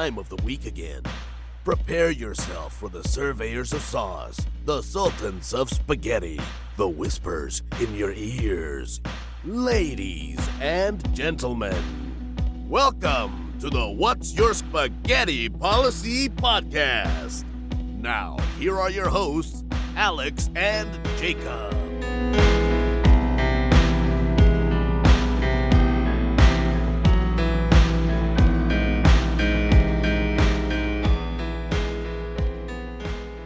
time of the week again. Prepare yourself for the surveyors of sauce, the sultans of spaghetti, the whispers in your ears. Ladies and gentlemen, welcome to the What's Your Spaghetti Policy podcast. Now, here are your hosts, Alex and Jacob.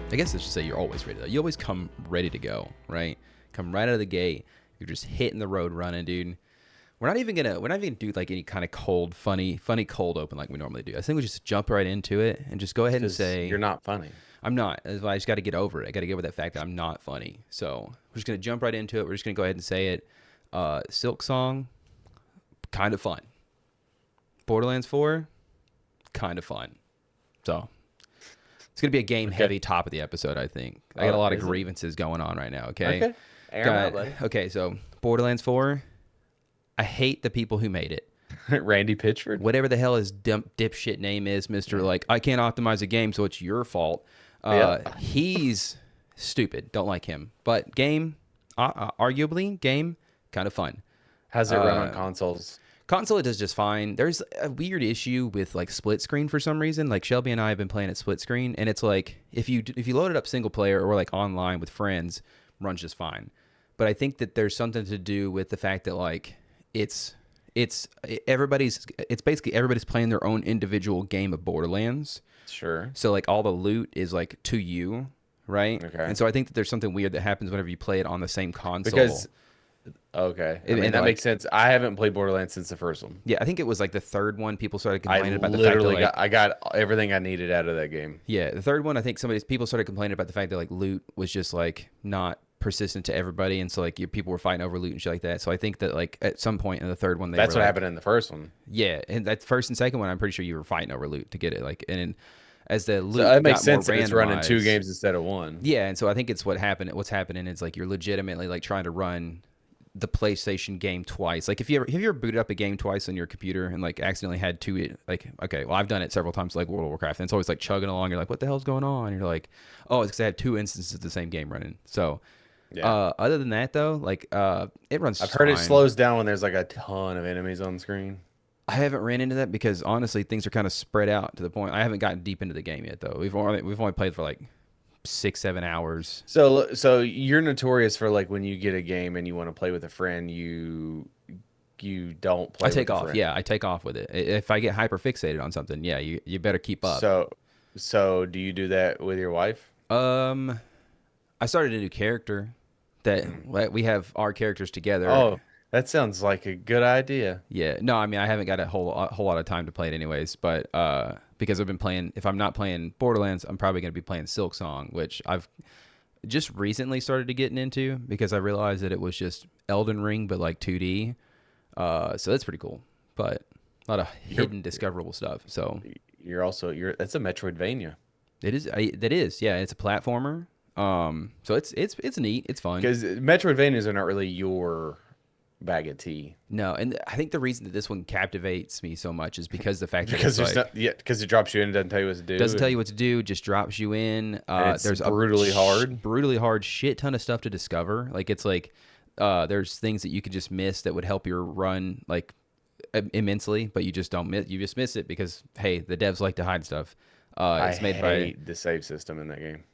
I guess I should say you're always ready to go. You always come ready to go, right? Come right out of the gate. You're just hitting the road running, dude. We're not even gonna do like any kind of cold, funny cold open like we normally do. I think we just jump right into it and just go ahead and say you're not funny. I'm not. I just got to get over it. I got to get over that fact that I'm not funny. So we're just gonna jump right into it. We're just gonna go ahead and say it. Silk Song, kind of fun. Borderlands 4, kind of fun. So it's going to be a game-heavy top of the episode, I think. I got a lot of grievances going on right now, okay? Air them out, buddy. Okay, so Borderlands 4, I hate the people who made it. Randy Pitchford? Whatever the hell his dipshit name is, Mr. Like, I can't optimize a game, so it's your fault. He's stupid. Don't like him. But arguably, kind of fun. How's it run on consoles? Console, it does just fine. There's a weird issue with like split screen for some reason. Like Shelby and I have been playing at split screen, and it's like if you load it up single player or like online with friends, runs just fine. But I think that there's something to do with the fact that like it's basically everybody's playing their own individual game of Borderlands. Sure. So like all the loot is like to you, right? Okay. And so I think that there's something weird that happens whenever you play it on the same console. Okay. I mean, that makes sense. I haven't played Borderlands since the first one. Yeah, I think it was like the third one. People started complaining about the fact that I got everything I needed out of that game. Yeah, the third one, I think people started complaining about the fact that like loot was just like not persistent to everybody, and so like people were fighting over loot and shit like that. So I think that like at some point in the third one, that's what happened in the first one. Yeah, and that first and second one, I'm pretty sure you were fighting over loot to get it. Like, and as the loot, so that makes sense. If it's running two games instead of one. Yeah, and so I think it's what's happening is like you're legitimately like trying to run the PlayStation game twice. Like have you ever booted up a game twice on your computer and like accidentally had two, like, okay, well I've done it several times like World of Warcraft, and it's always like chugging along. You're like, what the hell's going on? And you're like, oh, it's because I have two instances of the same game running. So yeah. Other than that though, like it runs I've heard fine. It slows down when there's like a ton of enemies on the screen. I haven't ran into that because honestly things are kind of spread out to the point. I haven't gotten deep into the game yet though. We've only played for like 6-7 hours. So you're notorious for like when you get a game and you want to play with a friend, you don't play. I take with off. A friend. Yeah, I take off with it. If I get hyper fixated on something, yeah, you better keep up. So do you do that with your wife? I started a new character that we have our characters together. Oh, that sounds like a good idea. Yeah. No, I mean I haven't got a whole lot of time to play it anyways, but because I've been playing, if I'm not playing Borderlands, I'm probably going to be playing Silk Song, which I've just recently started to getting into because I realized that it was just Elden Ring, but like 2D. So that's pretty cool, but a lot of hidden discoverable stuff. So that's a Metroidvania. It is. Yeah. It's a platformer. So it's neat. It's fun. Because Metroidvanias are not really your bag of tea. No, and I think the reason that this one captivates me so much is because the fact that because it drops you in and doesn't tell you what to do. Doesn't tell you what to do, just drops you in. There's brutally hard shit ton of stuff to discover. Like it's like there's things that you could just miss that would help your run like immensely, but you just don't miss. You just miss it because hey, the devs like to hide stuff. I hate the save system in that game.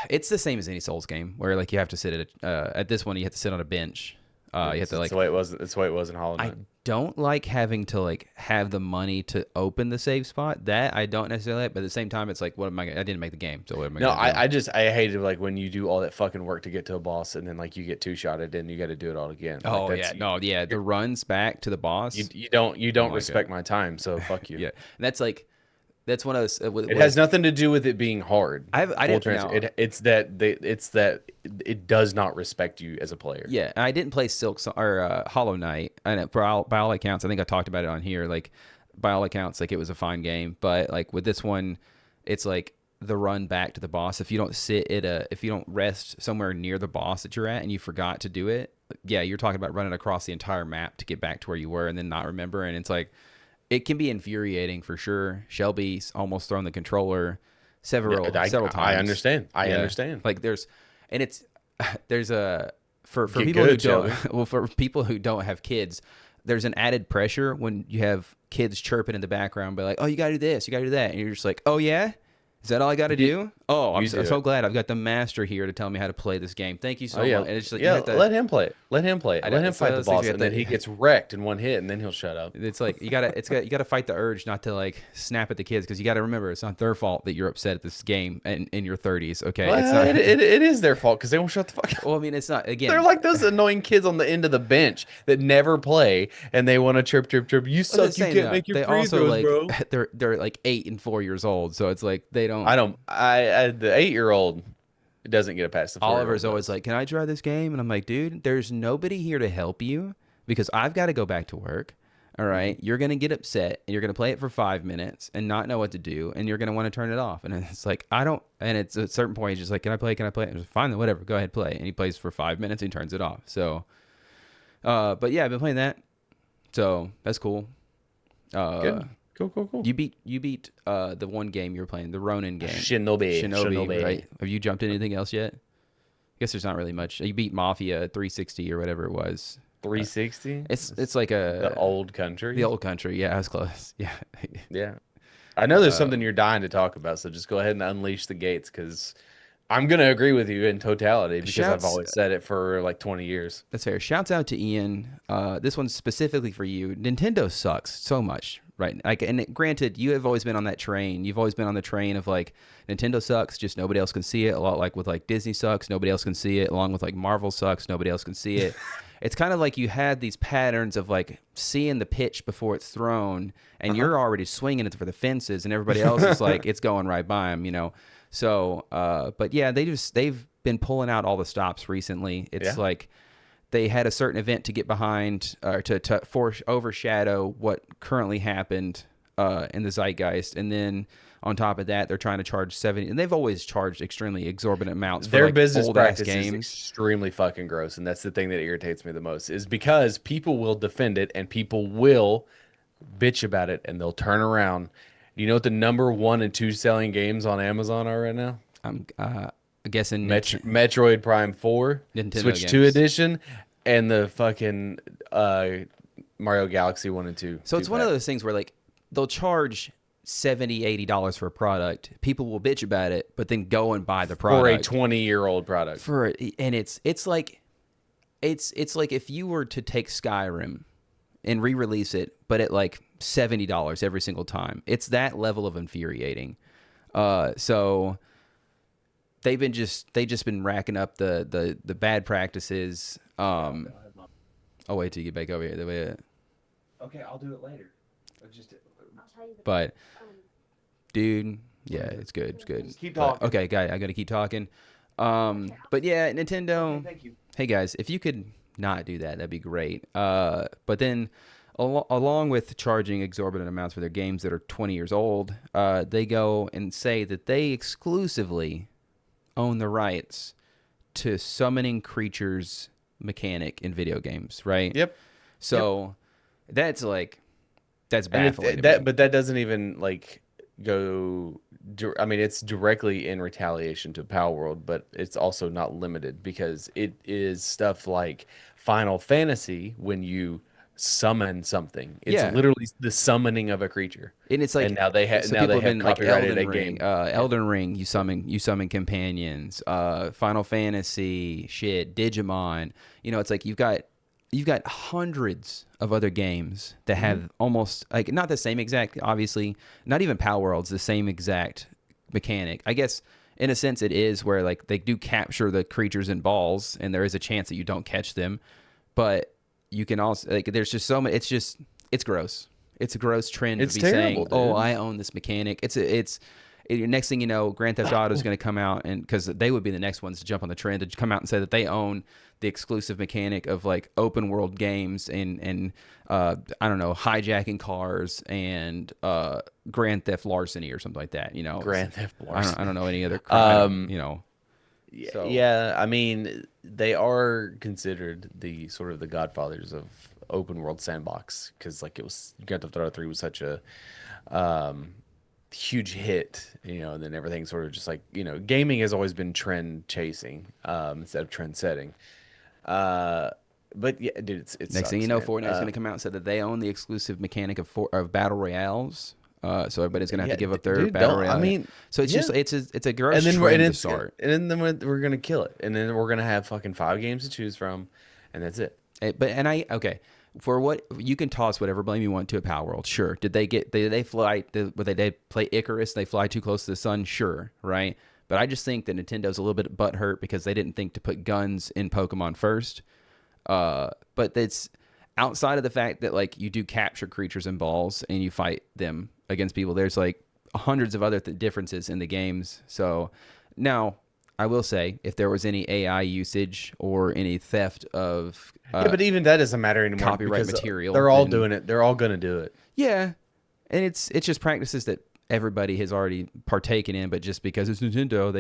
It's the same as any Souls game where like you have to sit at this one you have to sit on a bench. You have to like. That's the way it was in Hollow Knight. I don't like having to like have the money to open the save spot. That I don't necessarily like, but at the same time, it's like, what am I? I didn't make the game, so what am I? No, I hated like when you do all that fucking work to get to a boss, and then like you get two-shotted, and you got to do it all again. Oh yeah, the runs back to the boss. You don't respect my time, so fuck you. Yeah, and that's one of those. It has nothing to do with it being hard. I didn't know. It's that it does not respect you as a player. Yeah, and I didn't play Hollow Knight, and by all accounts, I think I talked about it on here. Like by all accounts, like it was a fine game, but like with this one, it's like the run back to the boss. If you don't rest somewhere near the boss that you're at, and you forgot to do it, yeah, you're talking about running across the entire map to get back to where you were, and then not remember, and it's like. it can be infuriating for sure. Shelby's almost thrown the controller Yeah, several I times. understand. I Yeah, understand. like and it's there's a for Get people who good, don't Shelby. well for people who don't have kids, there's an added pressure when you have kids chirping in the background, but like, oh, you gotta do this, you gotta do that, and you're just like, oh yeah. Is that all I got to You, do? Oh, I'm you do so it. glad I've got the master here to tell me how to play this game. Thank you Oh so yeah, much. And it's like you yeah. have to. Let him play it. Let him play it. I Let know, him it's fight the those things boss, you and have then he to. gets wrecked in one hit, and then he'll shut up. It's like you gotta fight the urge not to like snap at the kids because you gotta remember it's not their fault that you're upset at this game and in your 30s. Okay, it's Well, not. it is their fault because they won't shut the fuck up. Well, I mean, it's not. They're Again, like those annoying kids on the end of the bench that never play, and they want to chirp, chirp, chirp. You I was just suck. You saying can't that make your they free also throws, like bro. they're like 8 and 4 years old, so it's like they don't. I don't. I the 8-year-old doesn't get it past the 4-year-old Oliver's always does. like, "Can I try this game?" And I'm like, "Dude, there's nobody here to help you because I've got to go back to work. All right, you're gonna get upset and you're gonna play it for 5 minutes and not know what to do, and you're gonna want to turn it off." And it's like, I don't. And it's at a certain point, he's just like, "Can I play? Can I play?" And I'm like, fine, then whatever, go ahead, play. And he plays for 5 minutes and turns it off. So, but yeah, I've been playing that, so that's cool. Uh, Good. Cool, cool, cool. you beat the one game you were playing, the Ronin game, Shinobi. Shinobi, right? Have you jumped into anything else yet? I guess there's not really much. You beat Mafia 360 or whatever it was. 360. It's like The a old country. the old country. Yeah, I was close. Yeah. Yeah. I know there's something you're dying to talk about, so just go ahead and unleash the gates because I'm gonna agree with you in totality because I've Shouts. always said it for like 20 years. That's fair. Shouts out to Ian. This one's specifically for you. Nintendo sucks so much, right? Like, and granted, you have always been on that train. You've always been on the train of like Nintendo sucks, just nobody else can see it. A lot like with like Disney sucks, nobody else can see it. Along with like Marvel sucks, nobody else can see it. It's kind of like you had these patterns of like seeing the pitch before it's thrown, and you're already swinging it for the fences, and everybody else is like it's going right by them, you know. So, but yeah, they've been pulling out all the stops recently. It's Yeah. like they had a certain event to get behind or to overshadow what currently happened in the zeitgeist, and then on top of that, they're trying to charge 70, and they've always charged extremely exorbitant amounts for Their like business old ass practice is games. extremely fucking gross, and that's the thing that irritates me the most is because people will defend it and people will bitch about it and they'll turn around. You know what the number 1 and 2 selling games on Amazon are right now? I'm guessing Metroid Prime 4, Nintendo Switch 2 games. edition, and the fucking Mario Galaxy 1 and 2. So it's one of those things where like they'll charge $70-$80 for a product. People will bitch about it, but then go and buy the product for a 20-year-old product. and it's like if you were to take Skyrim and re-release it, but at like $70 every single time. It's that level of infuriating. So they just been racking up the bad practices. I'll wait till you get back over here. The way, Okay, I'll do it later. but dude, yeah, it's good. It's good. Just keep But, talking. okay, guy, I gotta keep talking. But yeah, Nintendo. Thank you. Hey guys, if you could not do that, that'd be great. But then, along with charging exorbitant amounts for their games that are 20 years old, they go and say that they exclusively own the rights to summoning creatures mechanic in video games, right? Yep. So that's And baffling. to me. but that doesn't even like go. I mean, it's directly in retaliation to Power World, but it's also not limited because it is stuff like Final Fantasy when you summon something. It's Yeah. literally the summoning of a creature. And it's like And now they have so now people they have have been like copyrighted Elden a Ring, game. Elden Ring. You summon companions. Final Fantasy, shit, Digimon. You know, it's like you've got hundreds of other games that have almost like not the same exact. Obviously, not even Power World's the same exact mechanic. I guess in a sense it is where like they do capture the creatures in balls, and there is a chance that you don't catch them, but you can also like there's just so much. It's gross. It's a gross trend It's to be terrible, saying, "Oh, dude. I own this mechanic." Next thing you know, Grand Theft Auto is going to come out, and because they would be the next ones to jump on the trend to come out and say that they own the exclusive mechanic of like open world games and I don't know, hijacking cars and Grand Theft Larceny or something like that. You know, Grand Theft I don't know any other crime. You know, so. Yeah, I mean, they are considered the sort of the godfathers open world sandbox because like it was Grand Theft Auto 3 was such a um, huge hit, you know, and then everything sort of just like, you know, gaming has always been trend chasing instead of trend setting. Uh, but yeah, dude, it Next thing you sucks, know, man. Fortnite's going to come out and say that they own the exclusive mechanic of battle royales. So everybody's going to have Yeah, to give up their dude, battle don't. I royale. mean, So it's just yeah. it's a gross And then we're and trend to it's start. and then we're gonna kill it, and then we're gonna have fucking 5 games to choose from, and that's it. Okay, for what you can toss whatever blame you want to a Power World. Sure, did they fly? They play Icarus? They fly too close to the sun? Sure, right. But I just think that Nintendo's a little bit butthurt because they didn't think to put guns in Pokemon first. But it's outside of the fact that like you do capture creatures and balls and you fight them against people. There's like hundreds of other differences in the games. So now I will say if there was any AI usage or any theft of Yeah, but even that doesn't matter anymore copyright because material, they're all then doing it. They're all gonna do it. yeah, and it's just practices that everybody has already partaken in, but just because it's Nintendo,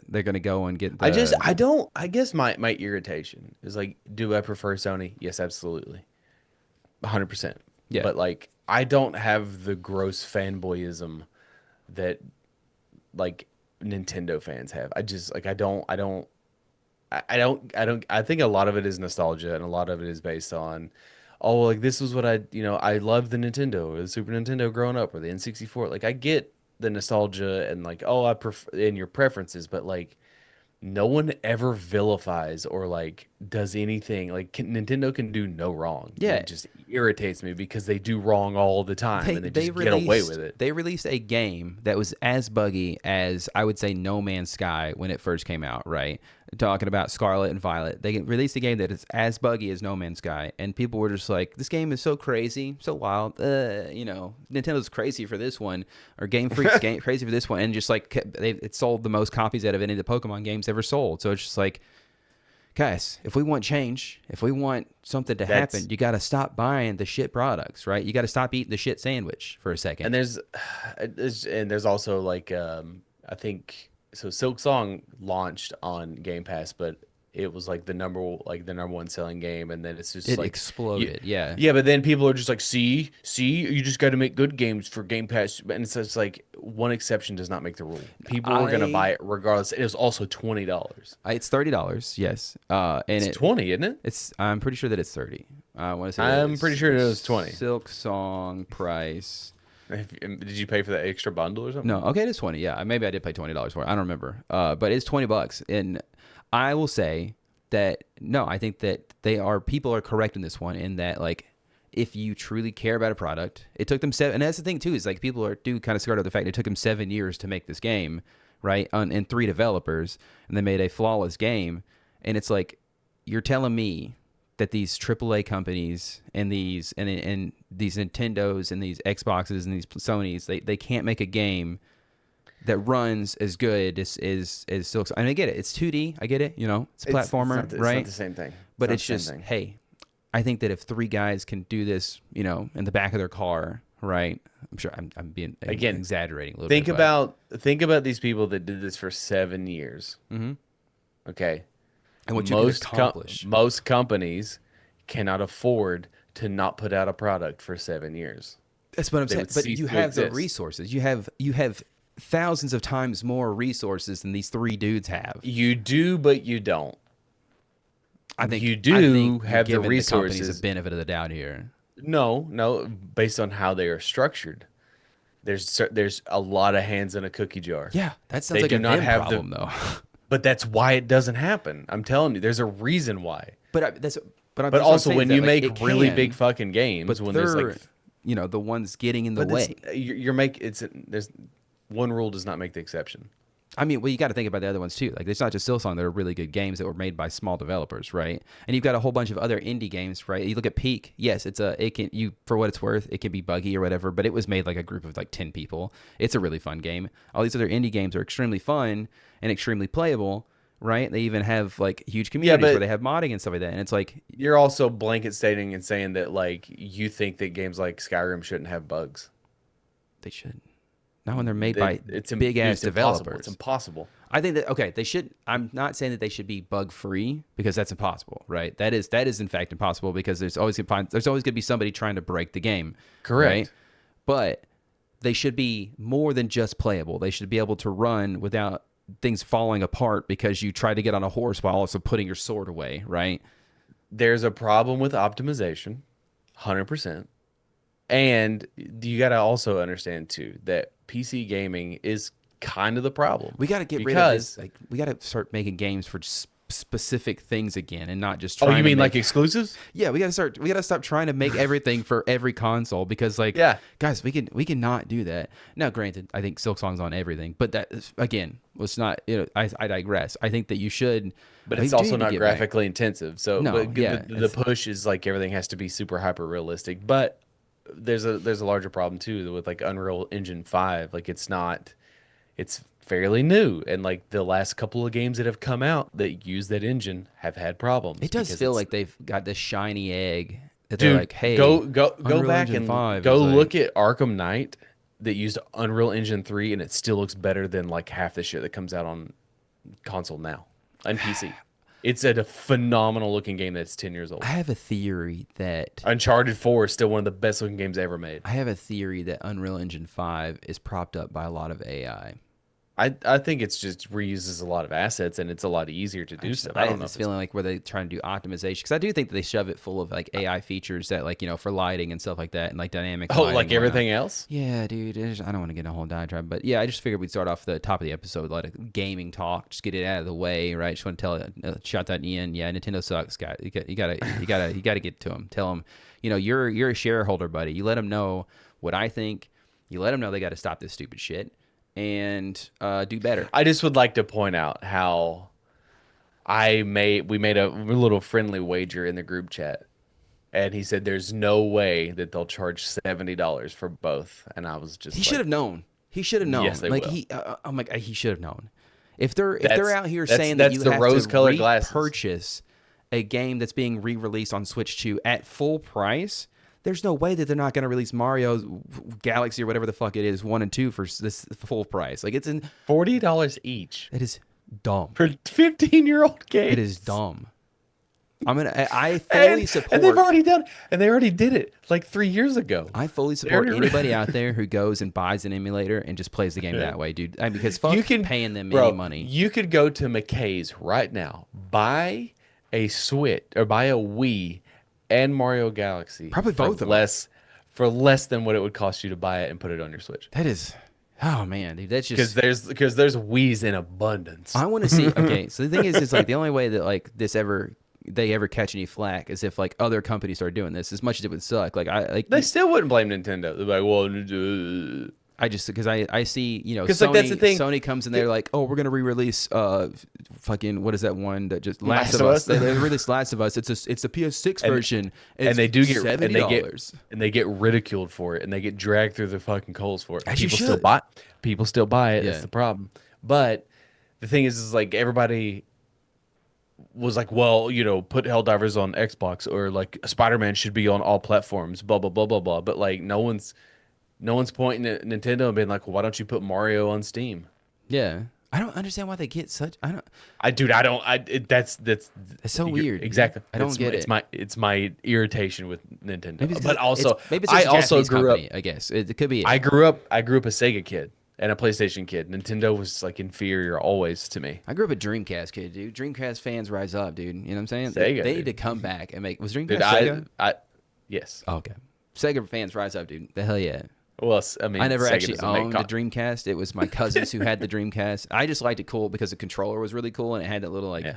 they're gonna go and get the. I don't. I guess my irritation is like, do I prefer Sony? Yes, absolutely, 100%. Yeah. But like, I don't have the gross fanboyism that like Nintendo fans have. I just like I don't I think a lot of it is nostalgia and a lot of it is based on oh like this was what I loved the Nintendo or the Super Nintendo growing up or the N64. Like I get the nostalgia and like oh I prefer in your preferences, but like no one ever vilifies or like does anything like Nintendo can do no wrong. And Yeah, it just irritates me because they do wrong all the time and they they just get away with it. released a game that was as buggy as I would say No Man's Sky when it first came out, right? Talking about Scarlet and Violet. They released a game that is as buggy as No Man's Sky, and people were just like, this game is so crazy, so wild. You know, Nintendo's crazy for this one, or Game Freak's crazy for this one, and just like it sold the most copies out of any of the Pokemon games ever sold. So it's just like, guys, if we want change, if we want something to happen, you got to stop buying the shit products, right? You got to stop eating the shit sandwich for a second. And there's also like I think so Silk Song launched on Game Pass, but it was like the number one selling game, and then it's just it like exploded, yeah. yeah, but then people are just like, see, you just got to make good games for Game Pass, and it's just like one exception does not make the rule. People were gonna buy it regardless. It was also $20. It's $30, yes. And It's 20, isn't it? I'm pretty sure that it's 30. I want to say I'm pretty sure it was 20. Silk Song price. Did you pay for that extra bundle or something? No, okay, it is 20. Yeah, maybe I did pay $20 for it. I don't remember. But it's $20, and I will say that no, I think that people are correct in this one in that like if you truly care about a product, it took them and that's the thing too is like people do kind of scared of the fact it took them 7 years to make this game, right? And 3 developers, and they made a flawless game, and it's like you're telling me that these AAA companies and these Nintendos and these Xboxes and these Sonys, they can't make a game that runs as good as Silk. And I get it. It's 2D. I get it. You know, it's a platformer, it's right? not the same thing. But not it's the same just, thing. hey, I think that if 3 guys can do this, you know, in the back of their car, right? I'm sure I'm being Again, exaggerating a little think bit. think about these people that did this for 7 years. Mm-hmm. Okay. And what you can accomplish. Most companies cannot afford to not put out a product for 7 years. That's what I'm They saying. would But cease you to have the exist. resources. You have thousands of times more resources than these 3 dudes have. You do, but you don't. I think you I do think have the you're giving the companies resources. a benefit of the doubt here. No, based on how they are structured. There's a lot of hands in a cookie jar. Yeah, that sounds They like do a not them have problem though. But that's why it doesn't happen. I'm telling you, there's a reason why. But that's But what I'm also, saying when is you that, like, make it really can, big fucking games, but when they're there's like, you know the ones getting in the but way. there's one rule does not make the exception. I mean, well, you got to think about the other ones too. Like, it's not just Silsong that are really good games that were made by small developers, right? And you've got a whole bunch of other indie games, right? You look at Peak. Yes, for what it's worth, it can be buggy or whatever, but it was made like a group of like 10 people. It's a really fun game. All these other indie games are extremely fun and extremely playable, right? They even have like huge communities but where they have modding and stuff like that. And it's like you're also blanket stating and saying that like you think that games like Skyrim shouldn't have bugs. they should. Not when they're made It- by big ass it's impossible. developers. It's impossible. I think that okay, they should. I'm not saying that they should be bug free because that's impossible, right? That is in fact impossible because there's always going to be somebody trying to break the game, Correct. right? But they should be more than just playable. They should be able to run without things falling apart because you try to get on a horse while also putting your sword away, right? There's a problem with optimization, 100%. And you got to also understand too that PC gaming is kind of the problem. We got to get rid of this. Like, we got to start making games for specific things again, and not just trying. Oh, you mean to like make, exclusives? Yeah, we got to start. We got to stop trying to make everything for every console because, like, Yeah. guys, we can not do that. Now, granted, I think Silk Song's on everything, but that again, let's not. I digress. I think that you should. But we it's do also need to not get back. graphically intensive. So No, but yeah, the push is like everything has to be super hyper realistic. But there's a larger problem too with like Unreal Engine 5. Like it's fairly new, and like the last couple of games that have come out that use that engine have had problems. It does because feel it's- like they've got this shiny egg that dude, they're like, hey, go Unreal back Engine and 5 go is like- look at Arkham Knight that used Unreal Engine 3, and it still looks better than like half the shit that comes out on console now and PC. It's a phenomenal looking game that's 10 years old. I have a theory that Uncharted 4 is still one of the best looking games ever made. I have a theory that Unreal Engine 5 is propped up by a lot of AI. I think it's just reuses a lot of assets, and it's a lot easier to do stuff. I I don't have know. this feeling like where they trying to do optimization because I do think that they shove it full of like AI features that like for lighting and stuff like that and like dynamic. Oh, lighting like and whatnot. everything else? Yeah, dude. I don't want to get in a whole diatribe, but yeah, I just figured we'd start off the top of the episode, like a gaming talk, just get it out of the way, right? Just want to shout that in. Yeah, Nintendo sucks, guy. You gotta get to them. Tell them, you're a shareholder, buddy. You let them know what I think. You let them know they got to stop this stupid shit and do better. I just would like to point out how we made a little friendly wager in the group chat, and he said there's no way that they'll charge $70 for both, and I was just He like, should have known. He should have known. Yes, they like will. I'm like he should have known. If they're out here that's- saying that that's you the have rose-colored to glasses. repurchase a game that's being re-released on Switch 2 at full price, there's no way that they're not going to release Mario Galaxy or whatever the fuck it is 1 and 2 for this full price. Like it's $40 each it is dumb. for 15-year-old games. It is dumb. I fully support. And they've already done, and they already did it like 3 years ago. I fully support They're- anybody out there who goes and buys an emulator and just plays the game that way, dude. Because fuck paying them any money. You could go to McKay's right now, buy a Switch or buy a Wii and Mario Galaxy. Probably for both of them. less than what it would cost you to buy it and put it on your Switch. That is, oh man, dude, that's just Because there's Wii's in abundance. I want to see. Okay, so the thing is like the only way that like they ever catch any flack is if like other companies start doing this. As much as it would suck, They still wouldn't blame Nintendo. They're like, well, I just because I see 'Cause, Sony, like, that's the thing. Sony comes in there like, oh, we're gonna re-release fucking what is that one that just Last Last of of Us? Us? They released Last of Us. It's a PS6 version, and they do get $70. and they get ridiculed for it, and they get dragged through the fucking coals for it. As you People still should. buy. People still buy it. Yeah. That's the problem. But the thing is like everybody was like, well, put Helldivers on Xbox, or like Spider-Man should be on all platforms. Blah blah blah blah blah. But like no one's pointing at Nintendo and being like, well, why don't you put Mario on Steam? Yeah, I don't understand why they get such. That's It's so weird. Exactly. I don't get it. It's my irritation with Nintendo. Maybe it's But also, maybe it's I just a also Japanese grew up. company, I guess it could be. I grew up a Sega kid and a PlayStation kid. Nintendo was like inferior always to me. I grew up a Dreamcast kid, dude. Dreamcast fans rise up, dude. You know what I'm saying? Sega, they need dude. to come back and make. Was Dreamcast Dude, Sega? Yes. Oh, okay. Sega fans rise up, dude. The hell yeah. Well, I mean, I never Sega actually doesn't make owned the Dreamcast. It was my cousins who had the Dreamcast. I just liked it cool because the controller was really cool and it had that little like. Yeah.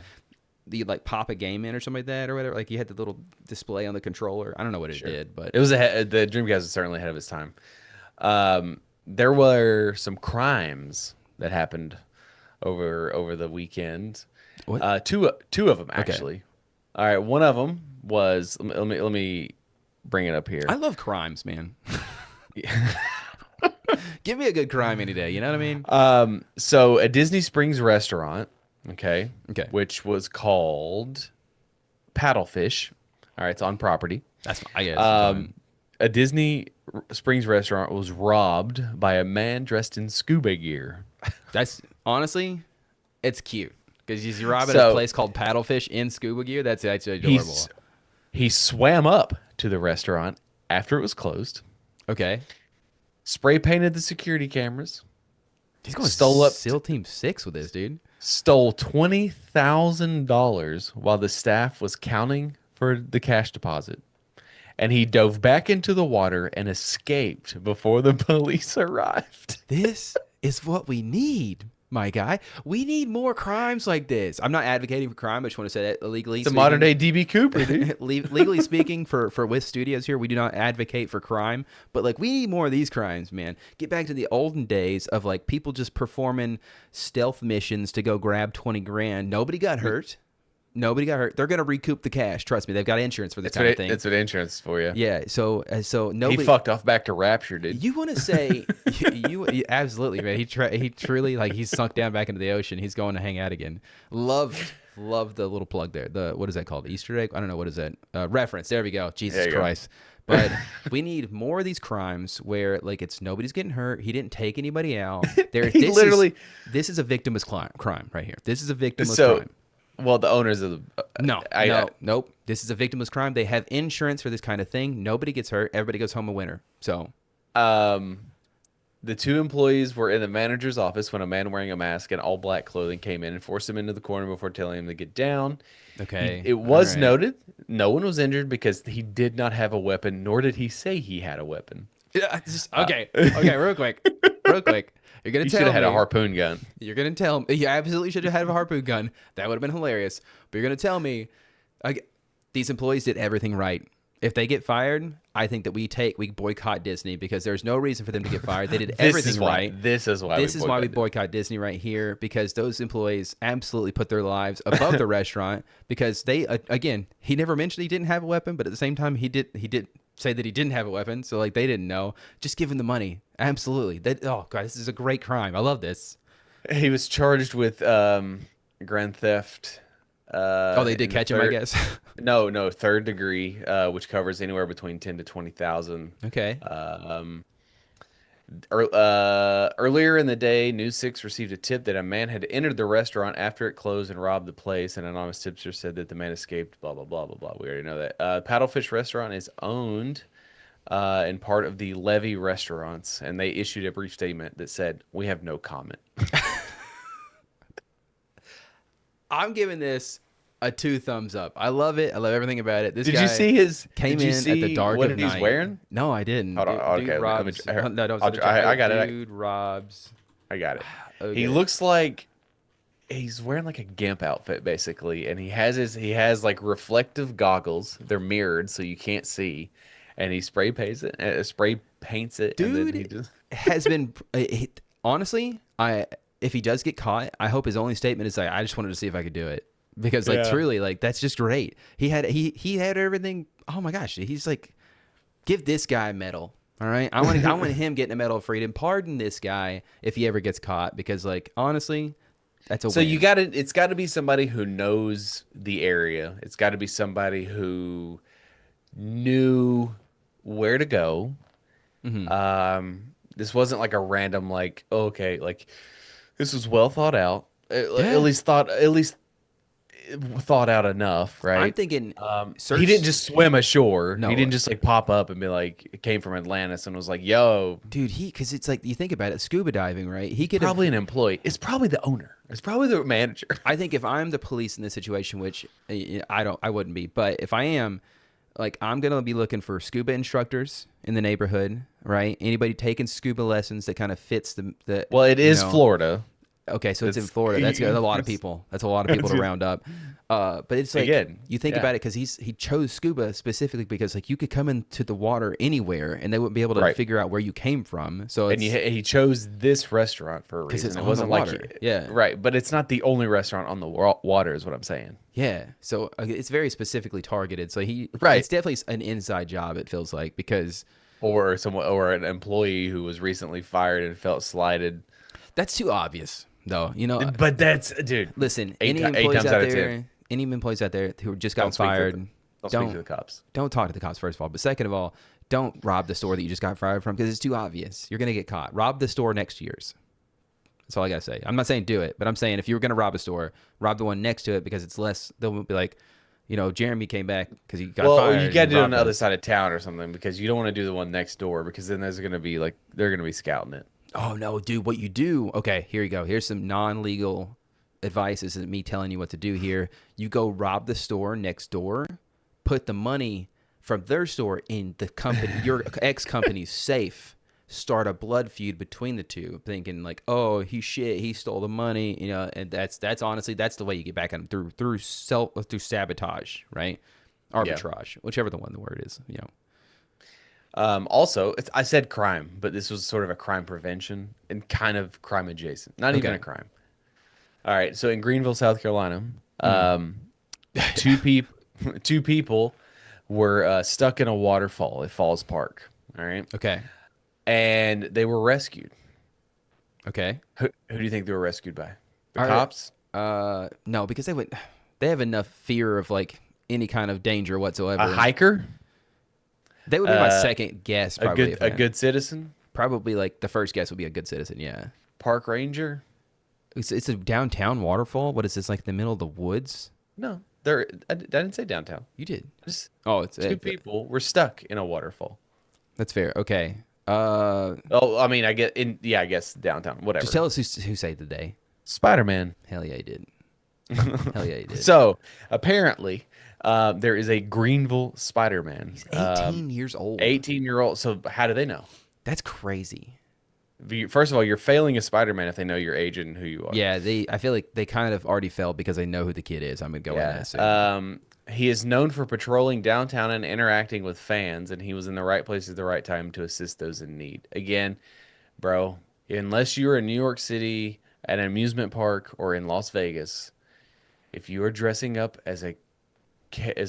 You like pop a game in or something like that or whatever. Like you had the little display on the controller. I don't know what it Sure. did, but It was the Dreamcast was certainly ahead of its time. There were some crimes that happened over the weekend. What? Two of them actually. All right, one of them was let me bring it up here. I love crimes, man. Give me a good crime any day. You know what I mean? So a Disney Springs restaurant, okay, which was called Paddlefish. All right, it's on property. That's I guess. A Disney Springs restaurant was robbed by a man dressed in scuba gear. That's honestly, it's cute because you rob at a So place called Paddlefish in scuba gear. That's actually he's adorable. he swam up to the restaurant after it was closed, Okay, spray painted the security cameras, he's going stole up SEAL Team 6 with this dude. stole $20,000 while the staff was counting for the cash deposit. And he dove back into the water and escaped before the police arrived. This is what we need, my guy. We need more crimes like this. I'm not advocating for crime. I just want to say that legally The speaking. modern day DB Cooper, dude. Legally speaking, for with studios here, we do not advocate for crime, but like we need more of these crimes, man. Get back to the olden days of like people just performing stealth missions to go grab 20 grand. Nobody got hurt. Nobody got hurt. They're gonna recoup the cash. Trust me, they've got insurance for this kind of thing. That's what insurance is for you. Yeah. So nobody. He fucked off back to Rapture, dude. You want to say you absolutely, man. He truly like he's sunk down back into the ocean. He's going to hang out again. Love the little plug there. The what is that called? Easter egg? I don't know, what is that? Reference. There we go. Jesus Christ. But we need more of these crimes where like it's nobody's getting hurt. He didn't take anybody out. This is a victimless crime right here. This is a victimless crime. Well, the owners of the Nope. This is a victimless crime. They have insurance for this kind of thing. Nobody gets hurt. Everybody goes home a winner. So, the two employees were in the manager's office when a man wearing a mask and all black clothing came in and forced him into the corner before telling him to get down. okay. It was noted no one was injured because he did not have a weapon, nor did he say he had a weapon. Yeah, okay. Real quick. You're gonna He tell should me have had a harpoon gun. You're gonna tell me. You absolutely should have had a harpoon gun. That would have been hilarious. But you're gonna tell me, these employees did everything right. If they get fired, I think that we boycott Disney because there's no reason for them to get fired. They did everything right. This is why we boycott Disney right here because those employees absolutely put their lives above the restaurant because they again, he never mentioned he didn't have a weapon, but at the same time he did say that he didn't have a weapon, so like they didn't know. Just give him the money. Absolutely. Oh god, this is a great crime. I love this. He was charged with grand theft. They did catch him, I guess. No, third degree, which covers anywhere between 10 to 20,000. Okay. Earlier in the day, News 6 received a tip that a man had entered the restaurant after it closed and robbed the place. An anonymous tipster said that the man escaped, blah, blah, blah, blah, blah. We already know that. Paddlefish Restaurant is owned and part of the Levy Restaurants, and they issued a brief statement that said, "We have no comment." I'm giving this a 2 thumbs up. I love it. I love everything about it. This Did guy you see his? came Did you in see at the dark what of he's night. wearing? No, I didn't. Hold on, Dude okay, robs. let me- No, don't. I got it. Dude robs. I got it. Okay. He looks like he's wearing like a gimp outfit basically, and he has like reflective goggles. They're mirrored so you can't see, and he spray paints it. Dude and then he just... has been honestly. If he does get caught, I hope his only statement is like, "I just wanted to see if I could do it." Because like truly, like that's just great. He had everything. Oh my gosh, he's like, give this guy a medal. All right, I want him getting a Medal of Freedom. Pardon this guy if he ever gets caught, because like honestly, that's a So win. it's got to be somebody who knows the area. It's got to be somebody who knew where to go. Mm-hmm. This wasn't like a random like, oh, okay, like this was well thought out. At least thought out enough, right? I'm thinking he didn't just swim ashore. No. He didn't just like pop up and be like, it came from Atlantis and was like, yo, dude, because it's like you think about it, scuba diving, right? He could probably an employee. It's probably the owner. It's probably the manager. I think if I'm the police in this situation, which I wouldn't be, but if I am, like I'm gonna be looking for scuba instructors in the neighborhood, right? Anybody taking scuba lessons that kind of fits the. Well, it is Florida. Okay, so it's in Florida. That's a lot of people. That's a lot of people to round up. But it's like Again, you think about it because he chose scuba specifically because like you could come into the water anywhere and they wouldn't be able to figure out where you came from. So and he chose this restaurant for a reason. It's It on wasn't the like water. Yeah, right, but it's not the only restaurant on the water, is what I'm saying. yeah. So it's very specifically targeted. So Right. It's definitely an inside job. It feels like because Or an employee who was recently fired and felt slighted. that's too obvious, though. You know, But that's dude. listen, Eight any times employees out out of there, 10. any employees out there who just got Don't speak for fired, them. Don't speak to the cops. Don't talk to the cops, first of all. But second of all, don't rob the store that you just got fired from because it's too obvious. You're going to get caught. Rob the store next to yours. That's all I got to say. I'm not saying do it, but I'm saying if you were going to rob a store, rob the one next to it because it's less, they'll be like, Jeremy came back because he got fired. Well, you got to do it on the other us. side of town or something because you don't want to do the one next door because then there's going to be like, they're going to be scouting it. Oh, no, dude, what you do. Okay, here you go. Here's some non-legal advice. This isn't me telling you what to do here. You go rob the store next door, put the money from their store in the company, your ex-company's safe, start a blood feud between the two, thinking like, oh, he stole the money, and that's honestly, that's the way you get back at him through sabotage, right? Arbitrage, whichever the word is, Also, I said crime, but this was sort of a crime prevention and kind of crime adjacent. Not even a crime. All right, so in Greenville, South Carolina, two people were stuck in a waterfall at Falls Park. All right. Okay. And they were rescued. Okay. Who do you think they were rescued by? The All cops? No, because they have enough fear of like any kind of danger whatsoever. A hiker? They would be my second guess, probably. A good citizen? Probably like the first guess would be a good citizen, yeah. Park ranger? It's a downtown waterfall. What is this, like in the middle of the woods? No, I didn't say downtown. You did. Just it's two people were stuck in a waterfall. That's fair. Okay. I mean, I guess downtown. Whatever. Just tell us who saved the day. Spider-Man. Hell yeah, he did. Hell yeah, he did. So apparently, there is a Greenville Spider-Man. He's 18 years old. 18-year-old. So how do they know? That's crazy. First of all, you're failing a Spider-Man if they know your age and who you are. Yeah, I feel like they kind of already failed because they know who the kid is. I'm gonna go with that. He is known for patrolling downtown and interacting with fans, and he was in the right place at the right time to assist those in need. Again, bro, unless you're in New York City at an amusement park or in Las Vegas, if you are dressing up as a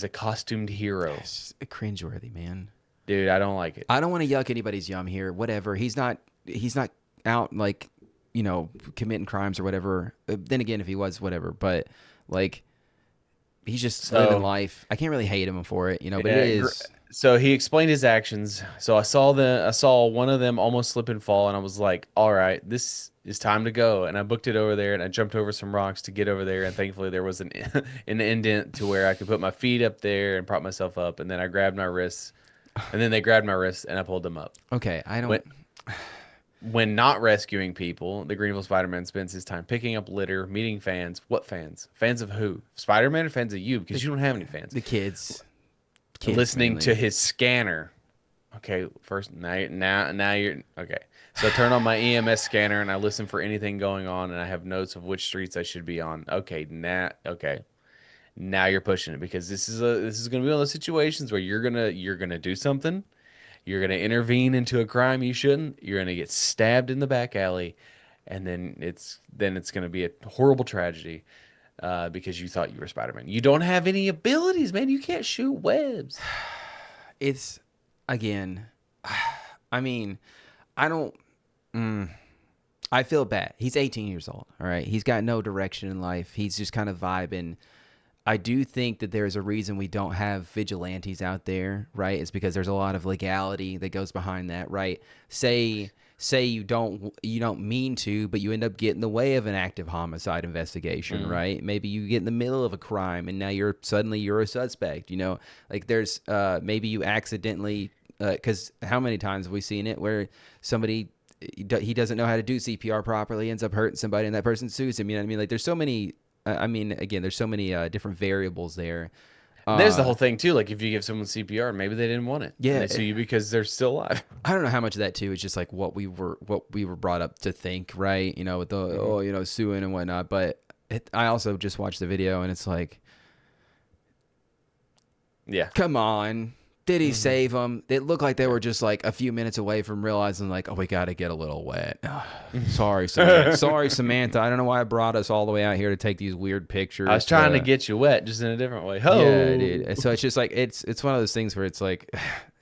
costumed hero, It's cringeworthy, man. dude, I don't like it. I don't want to yuck anybody's yum here. Whatever. He's not out like, committing crimes or whatever. Then again, if he was, whatever. But like, he's just living life. I can't really hate him for it, but it is. So he explained his actions. So I saw one of them almost slip and fall, and I was like, all right, this is time to go. And I booked it over there, and I jumped over some rocks to get over there, and thankfully there was an indent to where I could put my feet up there and prop myself up, and then I grabbed my wrists, and then they grabbed my wrists, and I pulled them up. Okay, I don't. When not rescuing people, the Greenville Spider-Man spends his time picking up litter, meeting fans. What fans? Fans of who? Spider-Man or fans of you? Because you don't have any fans. The kids Listening mainly. to his scanner. Okay, first now you're okay. So I turn on my EMS scanner and I listen for anything going on, and I have notes of which streets I should be on. Okay, now you're pushing it because this is gonna be one of those situations where you're gonna do something. You're going to intervene into a crime you shouldn't. You're going to get stabbed in the back alley, and then it's going to be a horrible tragedy because you thought you were Spider-Man. You don't have any abilities, man. You can't shoot webs. It's, again, I mean, I don't, I feel bad. He's 18 years old, all right? He's got no direction in life. He's just kind of vibing. I do think that there's a reason we don't have vigilantes out there, right? It's because there's a lot of legality that goes behind that, right? Say you don't mean to, but you end up getting in the way of an active homicide investigation, right? Maybe you get in the middle of a crime and now you're a suspect, like there's maybe you accidentally, because how many times have we seen it where somebody, he doesn't know how to do CPR properly, ends up hurting somebody, and that person sues him. You know what I mean? Like there's so many. Again, there's so many different variables there. There's the whole thing too. Like if you give someone CPR, maybe they didn't want it. Yeah, and they sue you because they're still alive. I don't know how much of that too is just like what we were brought up to think, right? With the suing and whatnot. But I also just watched the video and it's like, yeah, come on. Did he save them? It looked like they were just like a few minutes away from realizing like, oh, we got to get a little wet. Sorry, Samantha. Sorry, Samantha. I don't know why I brought us all the way out here to take these weird pictures. I was trying to get you wet, just in a different way. Yeah, dude. So it's just like it's one of those things where it's like,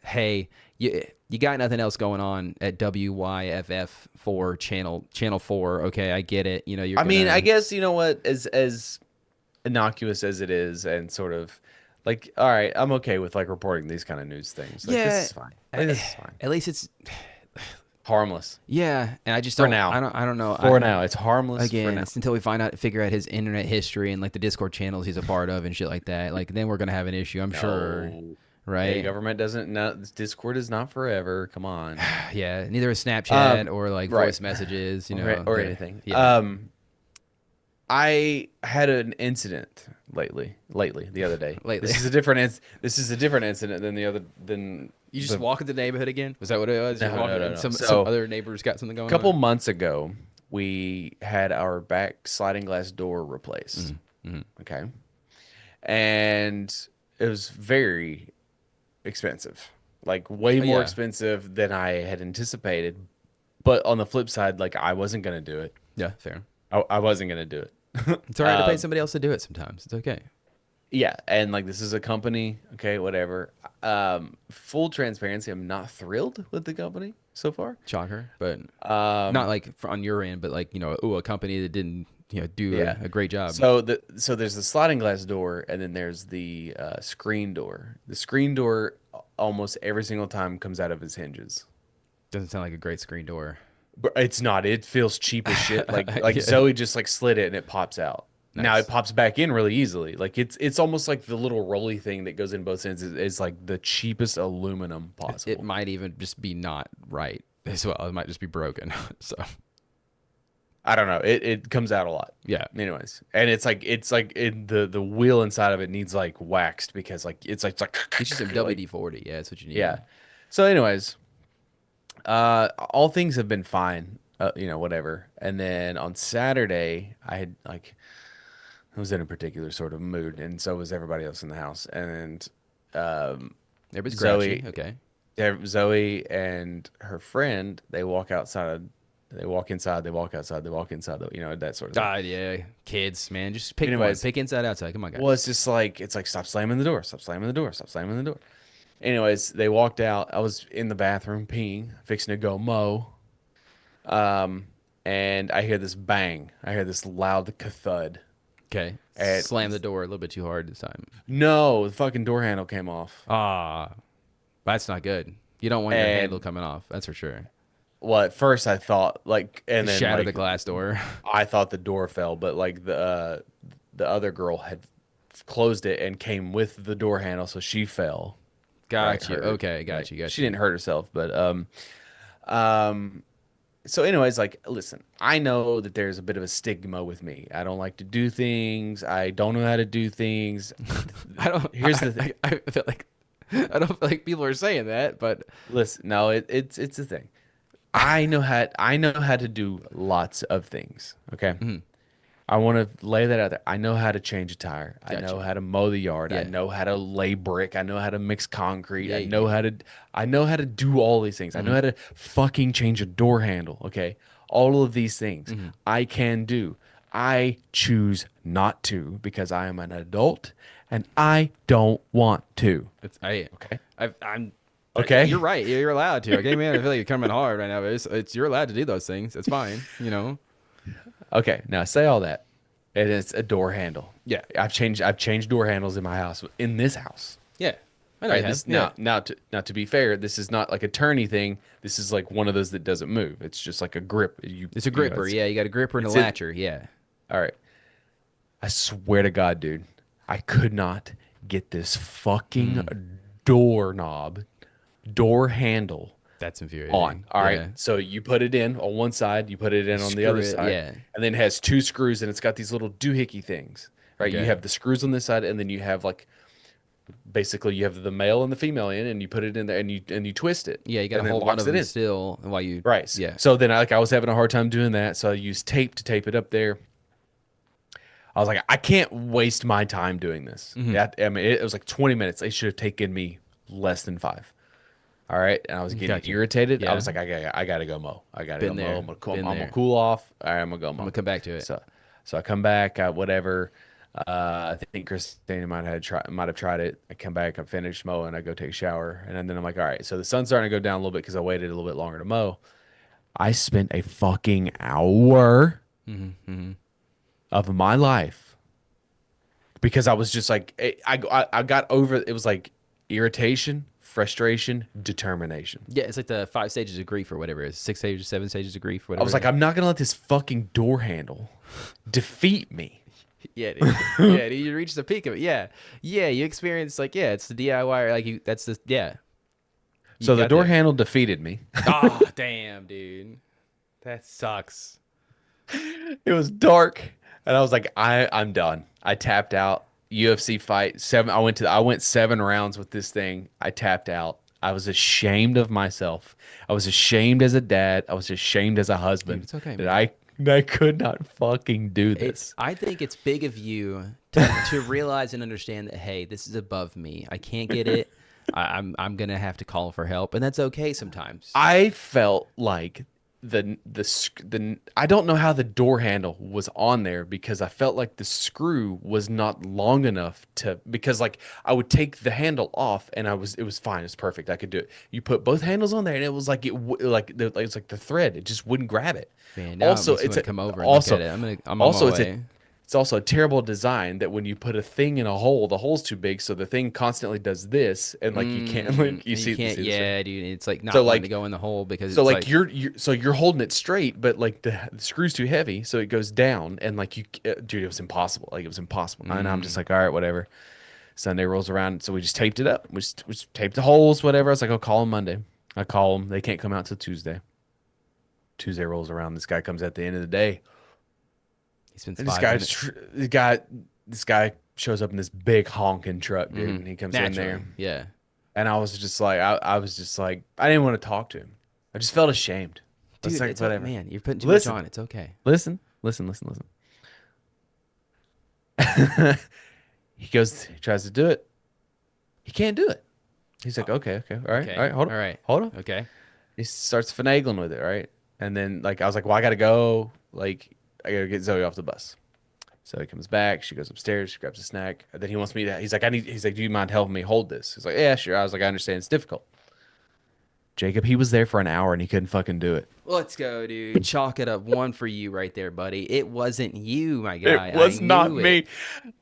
hey, you got nothing else going on at WYFF4 channel 4. Okay, I get it. I mean, I guess you know what, as innocuous as it is, and sort of Like, all right, I'm okay with like reporting these kind of news things. Like, this Yeah, is fine. Like, a- this is fine. at least it's Harmless yeah. And I just for don't. now. I don't know. For now, it's harmless for Again, now. it's until we figure out his internet history and like the Discord channels he's a part of and shit like that. Like then we're gonna have an issue, I'm sure. No. Hey, Right? government doesn't know. This Discord is not forever. Come on. Yeah. Neither is Snapchat Um, or like right. voice messages. You Or, know. or anything. Yeah. I had an incident lately, the other day. Lately, This is a different incident than you just the walk into the neighborhood again. Was that what it was? no, Just walking, no, no, and no. some So other neighbors got something a going couple on. months ago, we had our back sliding glass door replaced. Mm-hmm. Okay. And it was very expensive. Like way Oh more yeah. expensive than I had anticipated. But on the flip side, like I wasn't gonna do it. Yeah. Fair. I wasn't gonna do it. It's all right to pay somebody else to do it sometimes. It's okay. Yeah, and like this is a company, okay, whatever. Full transparency, I'm not thrilled with the company so far. Shocker, but not Um, like on your end, but like ooh, a company that didn't do yeah. a great job. So there's the sliding glass door, and then there's the screen door. The screen door almost every single time comes out of its hinges. Doesn't sound like a great screen door. But it's not. It feels cheap as shit. Like Yeah. Zoe just like slid it and it pops out. Now it Nice. pops back in really easily. Like it's almost like the little rolly thing that goes in both ends is like the cheapest aluminum It possible. might even just be not right as well. It might just be broken. So I don't know. It comes out a lot. yeah, Anyways, and the wheel inside of it needs like waxed because like it's like get you some like WD-40. Yeah, that's what you need. yeah. So anyways, all things have been fine. Whatever. And then on Saturday, I had like I was in a particular sort of mood, and so was everybody else in the house. And um, Everybody's grouchy. Zoe, Okay. Zoe and her friend, they walk outside, they walk inside, they walk outside, they walk inside, that sort of thing. God, yeah, kids, man, just pick one. Anyways, Pick inside, outside. Come on, well, guys. it's like stop slamming the door, stop slamming the door, stop slamming the door. Anyways, they walked out. I was in the bathroom peeing, fixing to go mow. Um, and I hear this bang. I hear this loud thud. Okay, And slam the door a little bit too hard this time. no, the fucking door handle came off. Ah, that's not good. You don't want your handle And coming off. That's for sure. well, at first I thought like, and Just then shatter the like glass door. I thought the door fell, but like the other girl had closed it and came with the door handle, so she fell. Right, Got you. her Okay, like got you. Got she you. didn't hurt herself, but um so anyways, like listen, I know that there's a bit of a stigma with me. I don't like to do things. I don't know how to do things. I don't. Here's the thing. I feel like I don't feel like people are saying that, but Listen, no, it's a thing. I know how to do lots of things. Okay. mhm, I want to lay that out there. I know how to change a tire. I know gotcha. how to mow the yard. I Yeah, know how to lay brick. I know how to mix concrete. yeah, you do. I know how to do all these things. I know Hmm. how to fucking change a door handle, okay? All of these things Hmm. I can do. I choose not to because I am an adult and I don't want to. It's Okay? I'm. Okay? You're right. You're allowed to. Okay, man. I feel like you're coming hard right now, but it's you're allowed to do those things. It's fine. You know. Okay, now say all that. It is a door handle. Yeah. I've changed door handles in my house in this house. Yeah. I know Right. you have. This Yeah. now to be fair, this is not like a turny thing. This is like one of those that doesn't move. It's just like a grip. It's a gripper. Yeah, you got a gripper and a it's it. latcher. Yeah. All right. I swear to God, dude, I could not get this fucking doorknob, door handle That's infuriating. on. All right. Yeah. So you put it in on one side, you put it in on the Screw other it, side, yeah. and then it has two screws, and it's got these little doohickey things. Right. You Okay. have the screws on this side, and then you have like basically you have the male and the female in, and you put it in there, and you twist it. Yeah, you got to and then hold one locks of it them in. still while you. Right. Yeah. So then I was having a hard time doing that, so I used tape to tape it up there. I was like, I can't waste my time doing this. Mm-hmm. I mean, it was like 20 minutes. It should have taken me less than 5. All right, and I was getting Gotcha. irritated. I Yeah. was like, I gotta go mow. I gotta Been go there. mow. I'm Been gonna there. cool off. All right, I'm gonna go I'm mow. gonna come back to it. So I come back. Whatever. I think Christina might have tried it. I come back. I finish mowing. I go take a shower, and then I'm like, all right. So the sun's starting to go down a little bit because I waited a little bit longer to mow. I spent a fucking hour Mm-hmm. Mm-hmm. of my life because I was just like I got over it was like irritation, frustration, determination. Yeah, it's like the 5 stages of grief or whatever it is. 6 stages, 7 stages of grief, I whatever was it like, is. I'm not gonna let this fucking door handle defeat me. Yeah, dude. Yeah, dude, you reach the peak of it. Yeah. Yeah, you experience like, yeah, it's the DIY, like you that's the yeah. You So the got door there. handle defeated me. Oh, damn, dude. That sucks. It was dark, and I was like, I'm done. I tapped out. UFC fight seven. I went 7 rounds with this thing. I tapped out. I was ashamed of myself. I was ashamed as a dad. I was ashamed as a Dude, husband it's okay, that man. I could not fucking do It's this. I think it's big of you to realize and understand that hey, this is above me. I can't get it. I'm gonna have to call for help, and that's okay sometimes. I felt like the I don't know how the door handle was on there because I felt like the screw was not long enough to because like I would take the handle off and it was fine, it's perfect, I could do it. You put both handles on there and it was like it's like the thread, it just wouldn't grab it. Man, now it Also, makes me it's want a to come over and look also at it. I'm on my also way. it's also a terrible design that when you put a thing in a hole, the hole's too big, so the thing constantly does this, and like you can't like you And you can't. see this right? Yeah, dude. It's like So not wanting to like go in the hole because so it's like like, you're holding it straight, but like the screw's too heavy, so it goes down, and like dude, it was impossible. Like it was impossible, and I'm just like, all right, whatever. Sunday rolls around, so we just taped it up. We just taped the holes, whatever. I was like, I'll call them Monday. I call them, they can't come out till Tuesday. Tuesday rolls around, this guy comes at the end of the day, he spends and 5 minutes. this guy shows up in this big honking truck, dude, and he comes in Naturally, there, yeah. and I was just like, I was just like, I didn't want to talk to him. I just felt ashamed. I was Dude, like, it's whatever. man. You're putting too much Listen, on. It's okay. listen. He goes, he tries to do it. He can't do it. He's like, okay, all Okay. right, hold on, All right. hold on. Okay. He starts finagling with it, right? And then like I was like, well, I gotta go. Like I gotta get Zoe off the bus. So he comes back. She goes upstairs. She grabs a snack. And then he wants me to. He's like, He's like, do you mind helping me hold this? He's like, yeah, sure. I was like, I understand. It's difficult. Jacob, he was there for an hour and he couldn't fucking do it. Let's go, dude. Chalk it up. One for you right there, buddy. It wasn't you, my It guy. I was not knew it. me.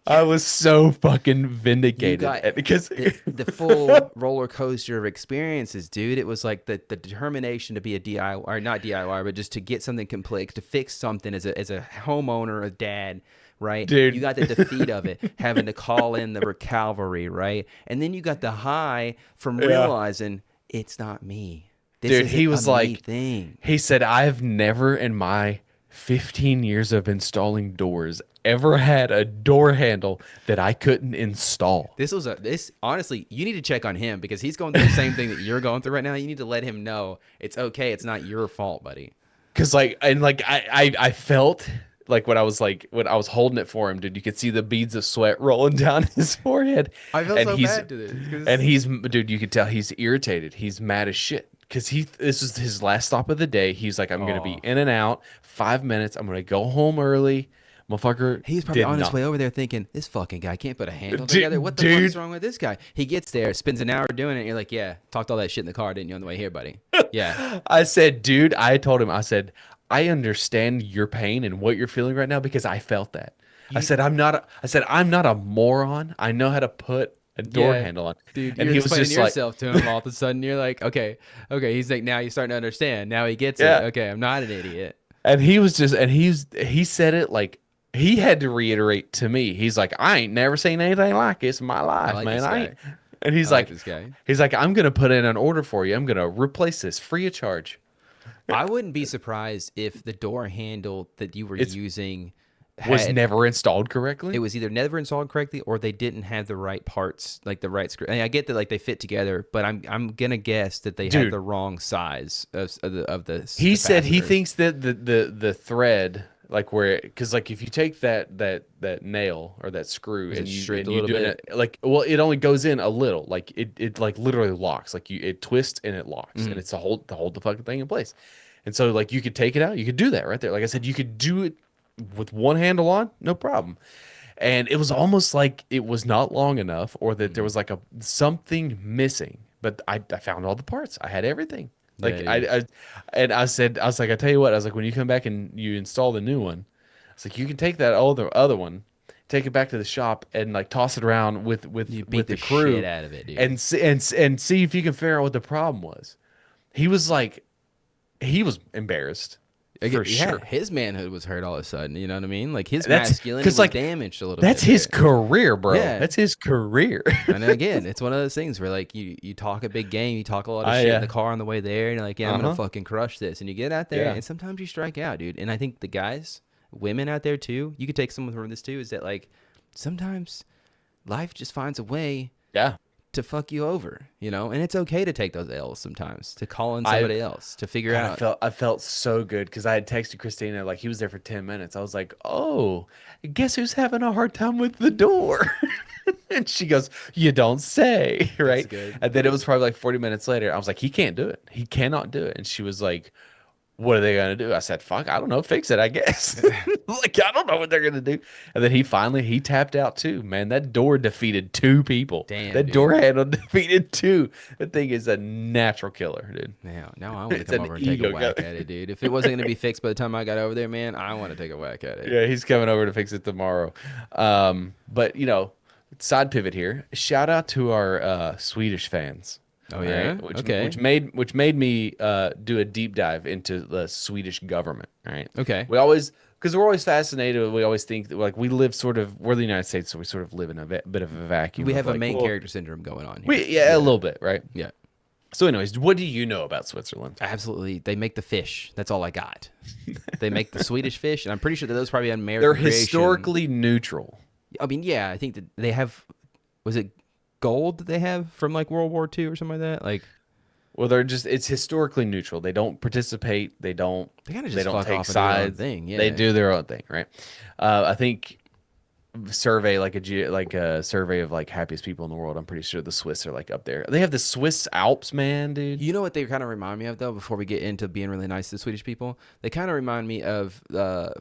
I was so fucking You vindicated got because the full roller coaster of experiences, dude. It was like the determination to be a DIY or not DIY, but just to get something complete, to fix something as a homeowner, a dad, right? You dude, got the defeat of it, having to call in the cavalry, right? And then you got the high from yeah. realizing it's not me. This Dude, isn't he a was me like, thing. he said, I've never in my 15 years of installing doors ever had a door handle that I couldn't install. This honestly, you need to check on him because he's going through the same thing that you're going through right now. You need to let him know it's okay. It's not your fault, buddy. Cause like, and like, I felt like when I was holding it for him, dude, you could see the beads of sweat rolling down his forehead. I feel And so he's, bad to this and because he's, dude, you could tell he's irritated. He's mad as shit. Cause this is his last stop of the day. He's like, I'm gonna be oh, in and out 5 minutes. I'm gonna go home early. Motherfucker he's probably did on his not. way over there thinking this fucking guy can't put a handle together. What the fuck is Dude, wrong with this guy? He gets there, spends an hour doing it. And you're like, yeah, talked all that shit in the car, didn't you, on the way here, buddy? Yeah, I said, dude, I told him, I said, I understand your pain and what you're feeling right now because I felt that. you, I said, I'm not a moron. I know how to put a door yeah, handle on. dude, And you're he was explaining just like, yourself to him all of a sudden. You're like, okay, okay. He's like, now you're starting to understand. Now he gets it. yeah. Okay, I'm not an idiot. And he was just, and he said it like he had to reiterate to me. He's like, I ain't never seen anything like this in my I life, like man. this I guy. ain't. And I like this guy. he's like, I'm gonna put in an order for you. I'm gonna replace this free of charge. I wouldn't be surprised if the door handle that you were It's using was had never installed it correctly. was either never installed correctly or they didn't have the right parts, like the right screw. And I get that like they fit together, but I'm gonna guess that they had Dude, the wrong size of the he said he capacitors. thinks that the thread like where because like if you take that nail or that screw Is it and you stripped and a you little do bit? it like well it only goes in a little like it like literally locks like you it twists and it locks and Mhm. it's to hold the fucking thing in place and so like you could take it out you could do that right there like I said you could do it with one handle on no problem and it was almost like it was not long enough or that there Mhm. was like a something missing but I found all the parts I had everything Yeah, like dude. and I said I was like I tell you what I was like when you come back and you install the new one it's like you can take that other one take it back to the shop and like toss it around with You with beat the the shit crew out of it, dude. and and see if you can figure out what the problem was. He was like, he was embarrassed for Yeah, sure. his manhood was hurt all of a sudden. You know what I mean? Like his That's masculinity because was like damaged a little that's bit his there. career, bro. Yeah. That's his career. And again, it's one of those things where like you talk a big game, you talk a lot of I shit in the car on the way there, and you're like, yeah, I'm gonna uh-huh. fucking crush this. And you get out there, Yeah. and sometimes you strike out, dude. And I think the guys, women out there too, you could take someone from this too, is that like sometimes life just finds a way Yeah. to fuck you over, you know? And it's okay to take those L's sometimes, to call in I somebody else, to figure God, out. I felt so good because I had texted Christina like he was there for 10 minutes. I was like, "Oh, guess who's having a hard time with the door?" And she goes, "You don't say," That's right? good. And then it was probably like 40 minutes later. I was like, "He can't do it. He cannot do it." And she was like, "What are they gonna do?" I said, "Fuck, I don't know. Fix it, I guess." Like I don't know what they're gonna do. And then he tapped out too. Man, that door defeated two people. Damn, That door dude. handle defeated two. That thing is a natural killer, dude. Now I want to It's come an over and take a ego whack killer. at it, dude. If it wasn't gonna be fixed by the time I got over there, man, I want to take a whack at it. Yeah, he's coming over to fix it tomorrow. But side pivot here. Shout out to our Swedish fans. Oh All yeah, right, okay, which made me do a deep dive into the Swedish government. All right, okay. we always because we're always fascinated. We always think that, like we live sort of we're the United States, so we sort of live in a bit of a vacuum. We Of have a like, main well, character syndrome going on here. we yeah, a little bit, right? Yeah, So, anyways, what do you know about Switzerland? absolutely. They make the fish. That's all I got. They make the Swedish fish, and I'm pretty sure that those probably an They're American creation. historically neutral. I mean, yeah, I think that they have. Was it gold that they have from like World War II or something like that? Like Well, it's historically neutral. They don't participate. they kind of They just don't fuck take off and do their own sides. thing. They Yeah. do their own thing, right? I think survey like a survey of like happiest people in the world. I'm pretty sure the Swiss are like up there. They have the Swiss Alps, man, dude. You know what they kind of remind me of though? Before we get into being really nice to Swedish people, they kind of remind me of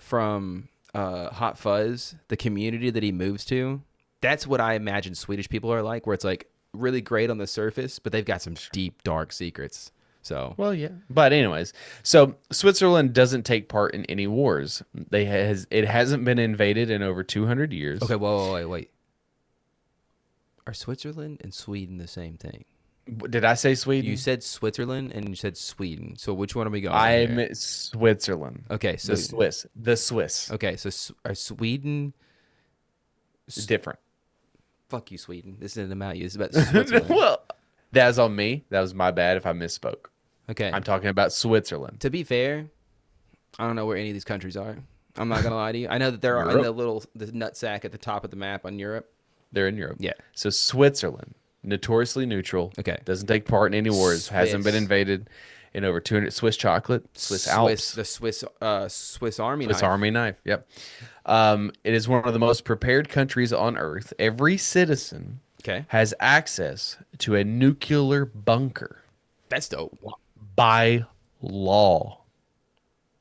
from Hot Fuzz, the community that he moves to. That's what I imagine Swedish people are like, where it's like really great on the surface, but they've got some deep, dark secrets. So, Well, yeah. But anyways, so Switzerland doesn't take part in any wars. It hasn't been invaded in over 200 years. okay, wait. Are Switzerland and Sweden the same thing? Did I say Sweden? You said Switzerland and you said Sweden. So which one are we going I with here? meant Switzerland. Okay, so The Swiss. okay, so are Sweden? Different. Fuck you, Sweden. This isn't about you. This is about Switzerland. Well, that's on me. That was my bad if I misspoke. Okay. I'm talking about Switzerland. To be fair, I don't know where any of these countries are. I'm not gonna lie to you. I know that there are in the nut sack at the top of the map on Europe. They're in Europe. Yeah. So Switzerland, notoriously neutral. Okay. Doesn't take part in any wars. Hasn't been Swiss. invaded in over 200. Swiss chocolate. Swiss Alps. The Swiss Army Swiss knife. Army knife. Yep. It is one of the most prepared countries on earth. Every citizen Okay. has access to a nuclear bunker That's dope. by law.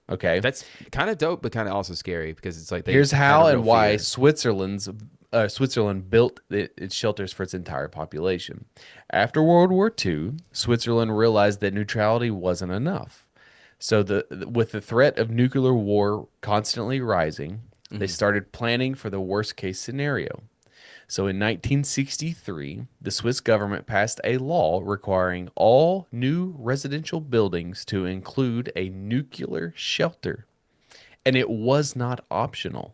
Okay. That's kind of dope, but kind of also scary because it's like Here's have how a and real why fear. Switzerland built its shelters for its entire population. After World War II, Switzerland realized that neutrality wasn't enough. So with the threat of nuclear war constantly rising, they started planning for the worst case scenario. So in 1963, the Swiss government passed a law requiring all new residential buildings to include a nuclear shelter. And it was not optional.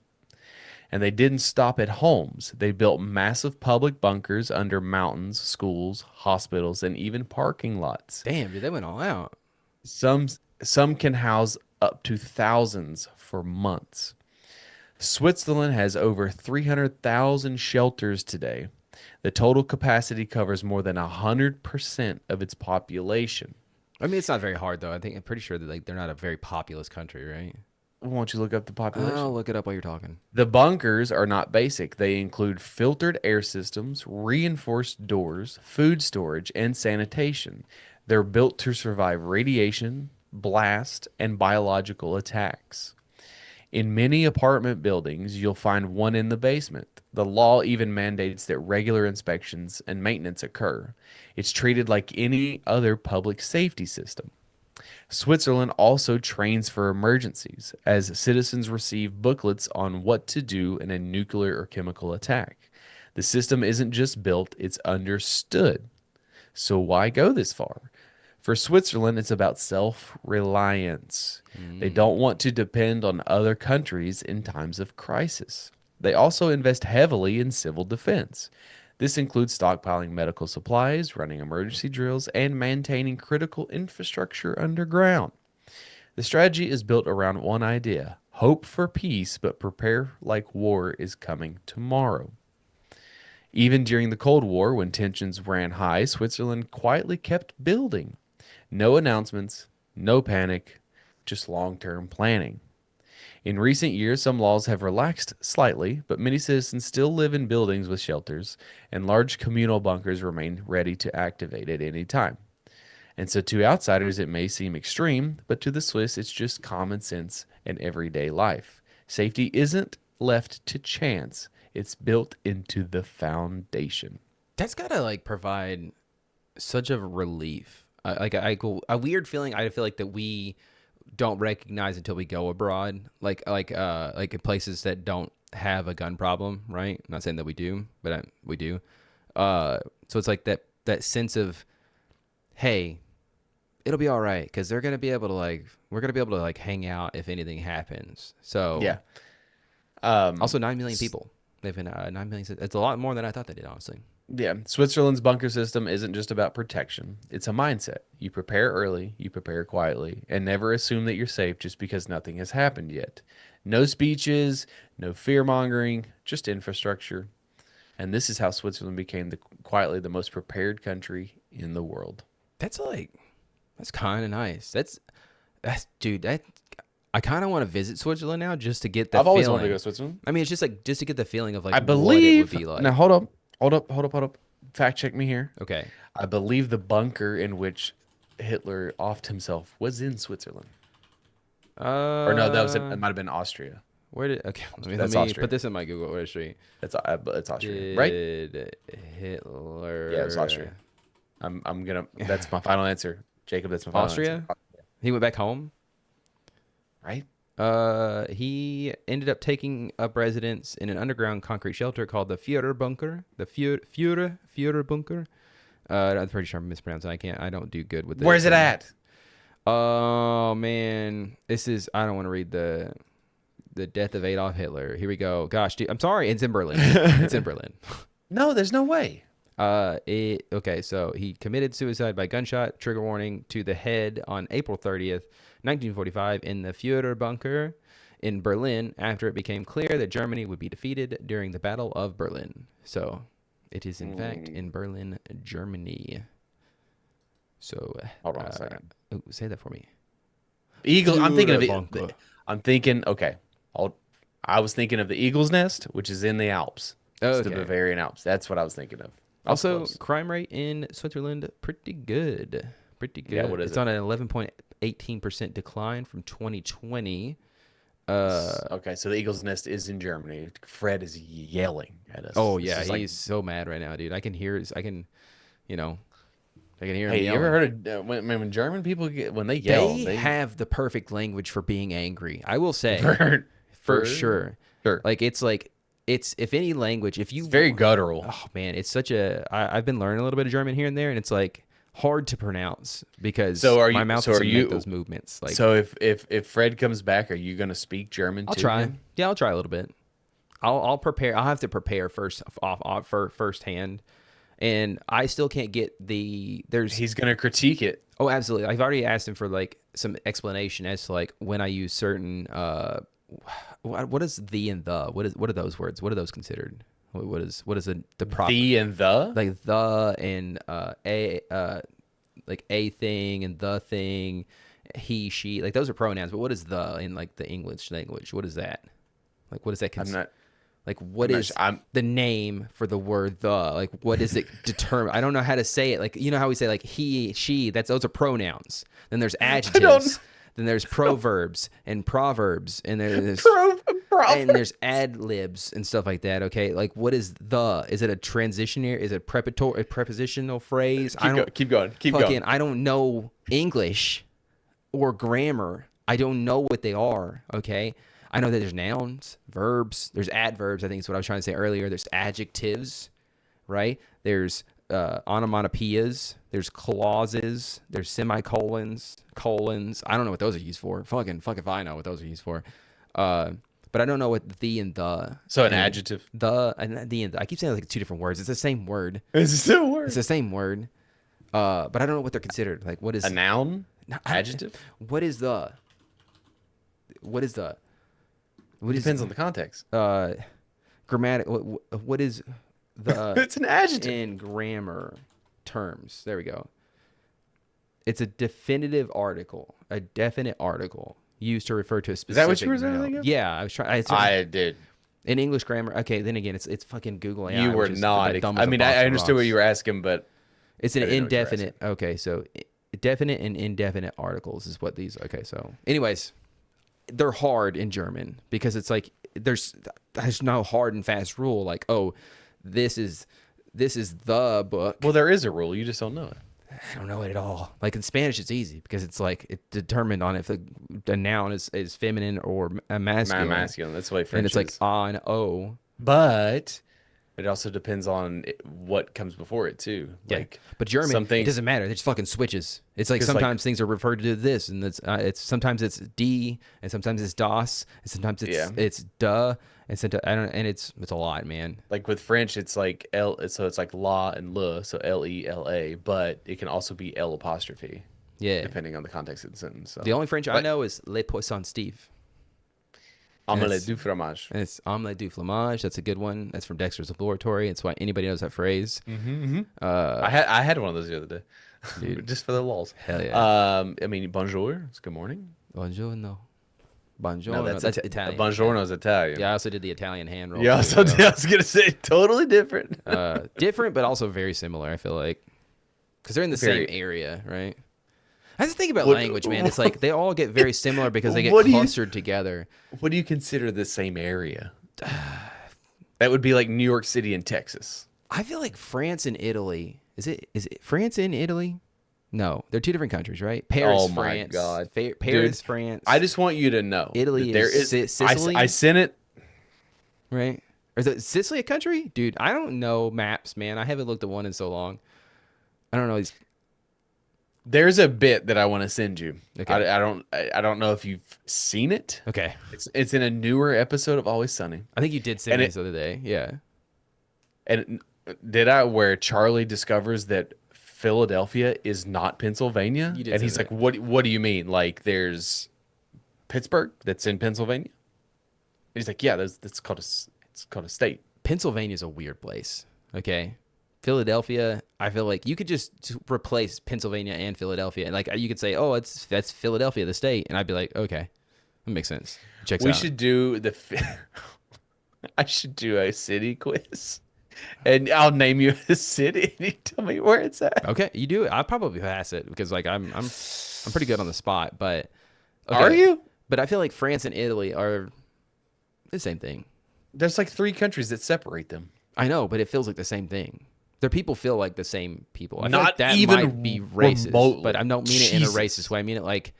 And they didn't stop at homes. They built massive public bunkers under mountains, schools, hospitals, and even parking lots. Damn, dude, they went all out. Some can house up to thousands for months. Switzerland has over 300,000 shelters today. The total capacity covers more than 100% of its population. I mean, it's not very hard though. I'm pretty sure that like they're not a very populous country, right? Why don't you look up the population? I'll look it up while you're talking. The bunkers are not basic. They include filtered air systems, reinforced doors, food storage, and sanitation. They're built to survive radiation, blast, and biological attacks. In many apartment buildings, you'll find one in the basement. The law even mandates that regular inspections and maintenance occur. It's treated like any other public safety system. Switzerland also trains for emergencies, as citizens receive booklets on what to do in a nuclear or chemical attack. The system isn't just built, it's understood. So why go this far? For Switzerland, it's about self reliance. They don't want to depend on other countries in times of crisis. They also invest heavily in civil defense. This includes stockpiling medical supplies, running emergency drills, and maintaining critical infrastructure underground. The strategy is built around one idea: hope for peace, but prepare like war is coming tomorrow. Even during the Cold War, when tensions ran high, Switzerland quietly kept building. No announcements, no panic, just long term planning. In recent years, some laws have relaxed slightly, but many citizens still live in buildings with shelters, and large communal bunkers remain ready to activate at any time. And so, to outsiders, it may seem extreme, but to the Swiss, it's just common sense and everyday life. Safety isn't left to chance, it's built into the foundation. That's gotta like provide such a relief. A weird feeling. I feel like that we don't recognize until we go abroad, like in places that don't have a gun problem, right? I'm not saying that we do, but we do. So it's like that sense of, hey, it'll be all right because they're gonna be able to we're gonna be able to hang out if anything happens. So Yeah. Also 9 million people. They've been 9 million. It's a lot more than I thought they did, honestly. Yeah, Switzerland's bunker system isn't just about protection. It's a mindset. You prepare early, you prepare quietly, and never assume that you're safe just because nothing has happened yet. No speeches, no fear-mongering, just infrastructure. And this is how Switzerland became quietly the most prepared country in the world. That's kind of nice. Dude, that I kind of want to visit Switzerland now just to get the I've always feeling. wanted to go to Switzerland. I mean, it's just to get the feeling of I what believe. it would be like. Now, hold up. Fact check me here. Okay. I believe the bunker in which Hitler offed himself was in Switzerland. Or no, it might have been Austria. Where did? Okay, let me Austria. put this in my Google history. It's Austria, right? Did Hitler? Yeah, it's Austria. I'm gonna. That's my final answer, Jacob. That's my final Austria. answer. He went back home. Right? He ended up taking up residence in an underground concrete shelter called the Führer Bunker. The Führer Bunker. I'm pretty sure I'm mispronouncing. I don't do good with this. Where's it at? Oh man, I don't want to read the death of Adolf Hitler. Here we go. Gosh, dude, I'm sorry. It's in Berlin. It's in Berlin. No, there's no way. Okay, so he committed suicide by gunshot, trigger warning, to the head on April 30th, 1945 in the Führer Bunker in Berlin after it became clear that Germany would be defeated during the Battle of Berlin. So it is in fact in Berlin, Germany. So Hold on a second. Say that for me. Eagle. I'm thinking of Führer it. Bunker. I'm thinking. Okay. I was thinking of the Eagle's Nest, which is in the Alps. It's the Okay. Bavarian Alps. That's what I was thinking of. Also, Close. crime rate in Switzerland, pretty good. Pretty good. Yeah, what is it's it? on an 11.18% decline from 2020. Okay, so the Eagle's Nest is in Germany. Fred is yelling at us. Oh This yeah, is like, he's so mad right now, dude. I can hear hear hey, him you ever yelling. heard of when German people when they yell? They have the perfect language for being angry. I will say, for for sure. Sure. It's if any language, if you It's very guttural. Oh man, it's such I've been learning a little bit of German here and there, and it's like hard to pronounce because my mouth doesn't make those movements. Like, so if Fred comes back, are you gonna speak German? I'll to try. him? Yeah, I'll try a little bit. I'll prepare. I'll have to prepare first for firsthand, and I still can't get He's gonna critique it. Oh, absolutely. I've already asked him for like some explanation as to like when I use certain what is the and the? What are those words? What are those considered? What is the proper The and the? like the and like a thing and the thing, he, she, like those are pronouns, but what is the in like the English language? What is that? Like what is that like what is the name for the word the? Like what is it determined? I don't know how to say it. Like you know how we say like he, she, those are pronouns. Then there's adjectives. Then there's proverbs and proverbs, and there's and there's ad libs and stuff like that. Okay, like what is the? Is it a transitionary? Is it a prepositional phrase? Keep going. I don't know English. or grammar. I don't know what they are, okay? I know that there's nouns, verbs, there's adverbs, I think is what I was trying to say earlier. There's adjectives, right? There's onomatopoeias, there's clauses, there's semicolons, colons. I don't know what those are used for. Fuck if I know what those are used for. But I don't know what the and the. So an and adjective. The and the and the. I keep saying like two different words. It's the same word. It's still a word. It's the same word. But I don't know what they're considered. Like what is A noun? No, Adjective? What is the? What is the? What Depends on the context. Grammatic. What is the? It's an adjective. In grammar terms. There we go. It's a definitive article. A definite article used to refer to a specific. Is that what you were noun. thinking of? Yeah, I was trying. I did. In English grammar. Okay, then again, it's fucking Google AI. You were which is not. dumb as I a mean, box I of understood what rocks. you were asking, but It's an I didn't know what you were indefinite. Okay, so definite and indefinite articles is what these. Okay, so anyways, they're hard in German because it's like there's no hard and fast rule. Like, oh, this is the book. well, there is a rule. You just don't know it. I don't know it at all. Like in Spanish, it's easy because it's like it's determined on if the noun is feminine or a masculine. Masculine. That's the way French And it's like is. a and o. But it also depends on what comes before it too. Yeah. Like, But German, some things- it doesn't matter. They just fucking switches. It's like 'Cause, like- sometimes things are referred to this, and it's sometimes it's D, and sometimes it's das, and sometimes it's duh, and sometimes I don't. And it's a lot, man. Like with French, it's like L. So it's like la and le. So L-E-L-A. But it can also be L apostrophe. Yeah. Depending on the context of the sentence. So. The only French I But- know is les poissons Steve. Omelette du fromage. And it's omelette du fromage. That's a good one. That's from Dexter's Laboratory. It's why anybody knows that phrase. I had one of those the other day, Dude. just for the lulz. Hell yeah. I mean, bonjour. It's good morning. Buongiorno. Buongiorno. No, that's Italian. Buongiorno is Italian. Yeah, I also did the Italian hand roll. Yeah. too, So so. I was gonna say totally different. Different, but also very similar. I feel like because they're in the Very- same area, right? I just think about What- language, man. It's like they all get very similar because they get What do you- clustered together. What do you consider the same area? That would be like New York City and Texas. I feel like France and Italy. Is it France and Italy? No, they're two different countries, right? Paris, Oh my France. God. Paris, Dude, France. I just want you to know Italy that there is Sicily? I sent it. right? Or is it Sicily a country? Dude, I don't know maps, man. I haven't looked at one in so long. I don't know these. There's a bit that I want to send you. Okay. I don't know if you've seen it. Okay, It's in a newer episode of Always Sunny. I think you did send And me it- this the other day. Yeah. And did I where Charlie discovers that Philadelphia is not Pennsylvania? You did And say he's that. like, What do you mean? Like there's Pittsburgh that's in Pennsylvania? And he's like, yeah, it's called a state. Pennsylvania's a weird place. Okay. Philadelphia, I feel like you could just replace Pennsylvania and Philadelphia. And like you could say, oh, that's Philadelphia, the state. And I'd be like, okay, that makes sense. Checks We out. should do I should do a city quiz. And I'll name you a city and you tell me where it's at. Okay, you do it. I'll probably pass it because like I'm pretty good on the spot, but okay. Are you? But I feel like France and Italy are the same thing. There's like 3 countries that separate them. I know, but it feels like the same thing. Their people feel like the same people. I feel Not like that even might be racist, remotely. but I don't mean it in a Jesus. racist way. I mean it like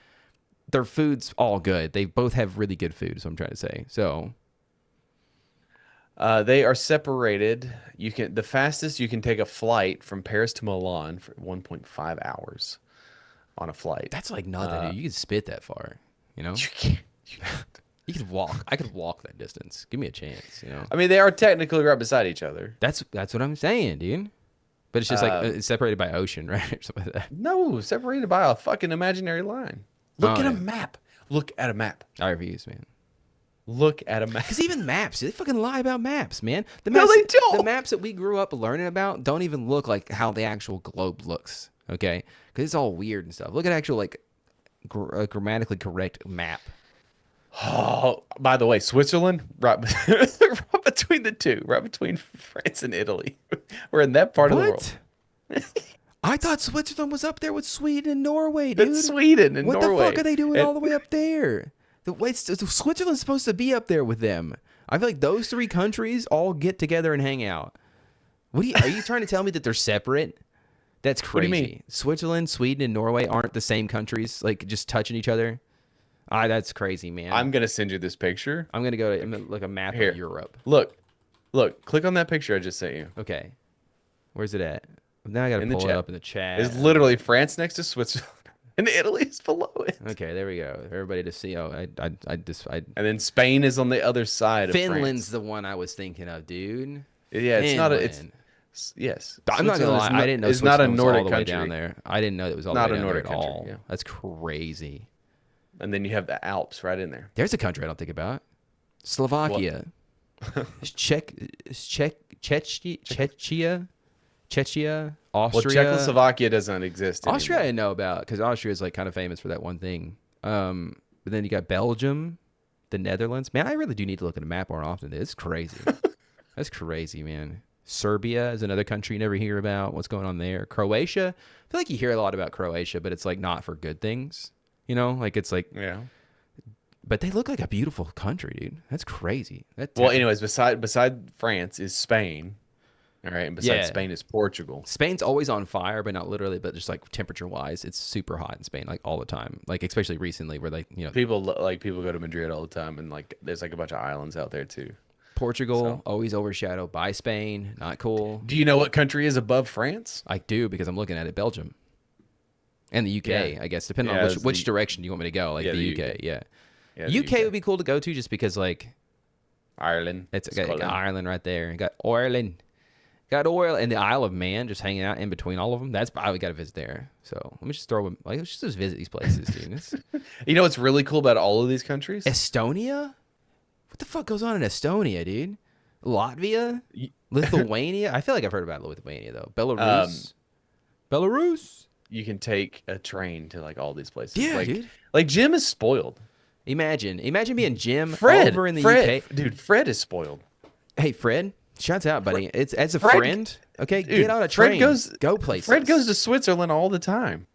their food's all good. They both have really good food, is what I'm trying to say. So They are separated. The fastest you can take a flight from Paris to Milan for 1.5 hours on a flight. that's like nothing, dude. You could spit that far, you know? You can't. You could walk. I could walk that distance. Give me a chance, you know? I mean, they are technically right beside each other. That's what I'm saying, dude. But it's just like it's separated by ocean, right? Or something like that. No, separated by a fucking imaginary line. Look Oh, at a yeah. map. Look at a map. I refuse, man. Look at a map. Because even maps, they fucking lie about maps, man. The No, maps, they don't. The maps that we grew up learning about don't even look like how the actual globe looks, okay? Because it's all weird and stuff. Look at actual, like, grammatically correct map. Oh, by the way, Switzerland, right, right between the two, right between France and Italy. We're in that part of the world. I thought Switzerland was up there with Sweden and Norway, dude. It's Sweden and what Norway. the fuck are they doing And- all the way up there? Switzerland's supposed to be up there with them. I feel like those 3 countries all get together and hang out. Are you trying to tell me that they're separate? That's What do crazy. you mean? Switzerland, Sweden, and Norway aren't the same countries, like just touching each other. That's crazy, man. I'm gonna send you this picture. I'm gonna look a map Here. of Europe. Look. Click on that picture I just sent you. Okay, where's it at? Now I gotta In the pull it chat. up in the chat. It's literally France next to Switzerland, and Italy is below it. Okay, there we go. Everybody to see. Oh, I And then Spain is on the other side of Finland's France. the one I was thinking of, dude. Yeah, it's not a. It's Finland. yes. I'm not gonna lie. Switzerland I didn't know is not a Switzerland was Nordic all the way country. down there. I didn't know it was all Not the a way down there Nordic at country, all. yeah. That's crazy. And then you have the Alps right in there. There's a country I don't think about. Slovakia. Czechia, Austria. Well, Czechoslovakia doesn't exist anymore. Austria I know about because Austria is like kind of famous for that one thing. But then you got Belgium, the Netherlands. Man, I really do need to look at a map more often. It's crazy. That's crazy, man. Serbia is another country you never hear about. What's going on there? Croatia. I feel like you hear a lot about Croatia, but it's like not for good things. You know, like it's like, Yeah. but they look like a beautiful country, dude. That's crazy. Well, anyways, beside France is Spain. All right, and beside Yeah. Spain is Portugal. Spain's always on fire, but not literally, but just like temperature wise, it's super hot in Spain, like all the time. Like especially recently, where like People go to Madrid all the time, and like there's like a bunch of islands out there too. Portugal always overshadowed by Spain. Not cool. Do you know what country is above France? I do because I'm looking at it. Belgium and the UK, Yeah. I guess, depending Yeah, on it's which the- direction you want me to go. Like Yeah, the the UK, UK. yeah. Yeah, the UK would be cool to go to just because like Ireland. it's got Scotland. Ireland right there. You got Ireland. Got oil and the Isle of Man, just hanging out in between all of them. That's probably got to visit there. So let me just throw them. Like, let's just visit these places, dude. You know what's really cool about all of these countries? Estonia? What the fuck goes on in Estonia, dude? Latvia? Y- Lithuania? I feel like I've heard about Lithuania though. Belarus? Belarus? You can take a train to like all these places. Yeah, like, dude. Like Jim is spoiled. Imagine being Jim Fred over in the Fred, UK. dude. Fred is spoiled. Hey, Fred. Shouts out, buddy. It's as a Fred- friend. Okay, Dude, get on a train. Go places. Fred goes to Switzerland all the time.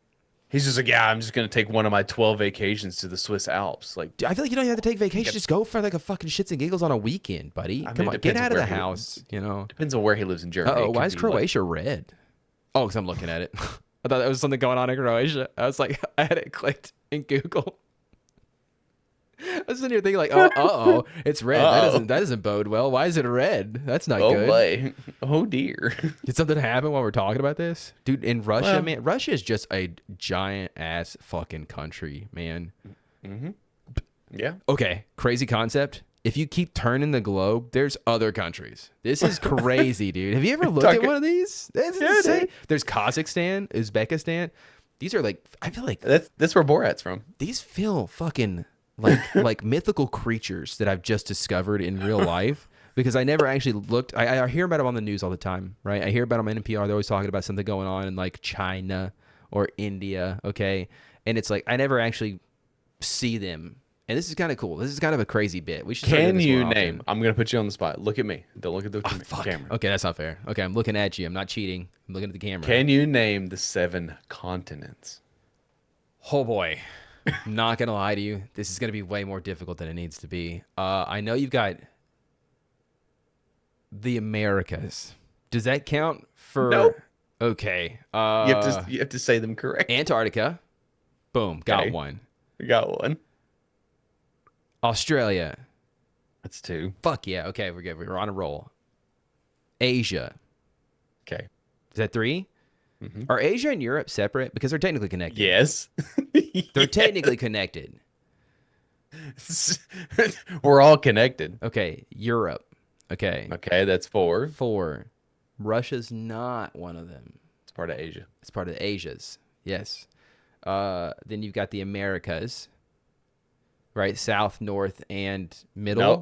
He's just like, yeah, I'm just gonna take one of my 12 vacations to the Swiss Alps. Like, Dude, I feel like you don't have to take vacation. Just go for like a fucking shits and giggles on a weekend, buddy. I mean, Come it on, get depends out of on the where he house. You know. depends on where he lives in Germany. Oh, It why could is be, like- Croatia red? Oh, because I'm looking at it. I thought there was something going on in Croatia. I was like, I had it clicked in Google. I was sitting here thinking like, oh, it's red. That doesn't bode well. Why is it red? That's not oh good. boy, oh dear. Did something happen while we're talking about this, dude? In Russia, Well- man, Russia is just a giant ass fucking country, man. Yeah. Okay, crazy concept. If you keep turning the globe, there's other countries. This is crazy, dude. Have you ever looked at Talking- one of these? That's Yeah, insane. dude. There's Kazakhstan, Uzbekistan. These are like, I feel like That's where Borat's from. these feel fucking like mythical creatures that I've just discovered in real life because I never actually looked. I hear about them on the news all the time, right? I hear about them on NPR. They're always talking about something going on in like China or India, okay? And it's like I never actually see them. And this is kind of cool. This is kind of a crazy bit. We should start doing Can this you more often. name? I'm gonna put you on the spot. Look at me. Don't look at the Fuck. camera. Okay, that's not fair. Okay, I'm looking at you. I'm not cheating. I'm looking at the camera. Can you name the 7 continents? Oh boy. Not gonna lie to you. This is gonna be way more difficult than it needs to be. I know you've got the Americas. Does that count for Nope. Okay. You have to say them correct. Antarctica. Boom. Got Okay. one. We got one. Australia. That's 2. Fuck yeah. Okay, we're good. We're on a roll. Asia. Okay. Is that 3? Are Asia and Europe separate? Because they're technically connected. Yes. They're technically connected. We're all connected. Okay, Europe. Okay. Okay, that's 4. 4. Russia's not one of them. It's part of Asia. It's part of the Asias. Yes. Then you've got the Americas, right? South, North, and middle.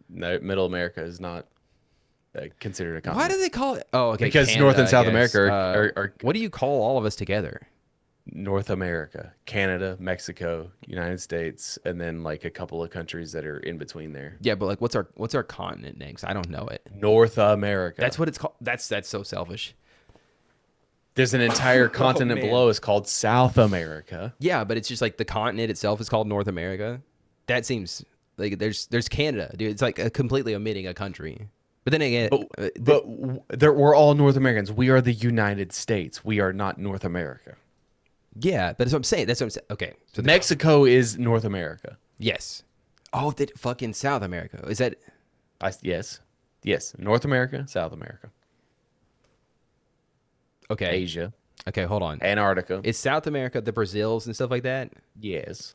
No, Middle America is not considered a Why continent. do they call it? Oh, okay. Because Canada, North and I South guess. America are What do you call all of us together? North America, Canada, Mexico, United States, and then like a couple of countries that are in between there. Yeah, but like, what's our continent name? 'Cause I don't know it. North America. That's what it's called. That's so selfish. There's an entire continent man. below. It's called South America. Yeah, but it's just like the continent itself is called North America. That seems like there's Canada, dude. It's like completely omitting a country. But then again, we're all North Americans. We are the United States. We are not North America. yeah, but that's what I'm saying. That's what I'm saying. Okay, so Mexico is North America. yes. Oh, that fucking South America. Is that? Yes. Yes. North America, South America, Okay. Asia, Okay, hold on. Antarctica. Is South America the Brazils and stuff like that? Yes.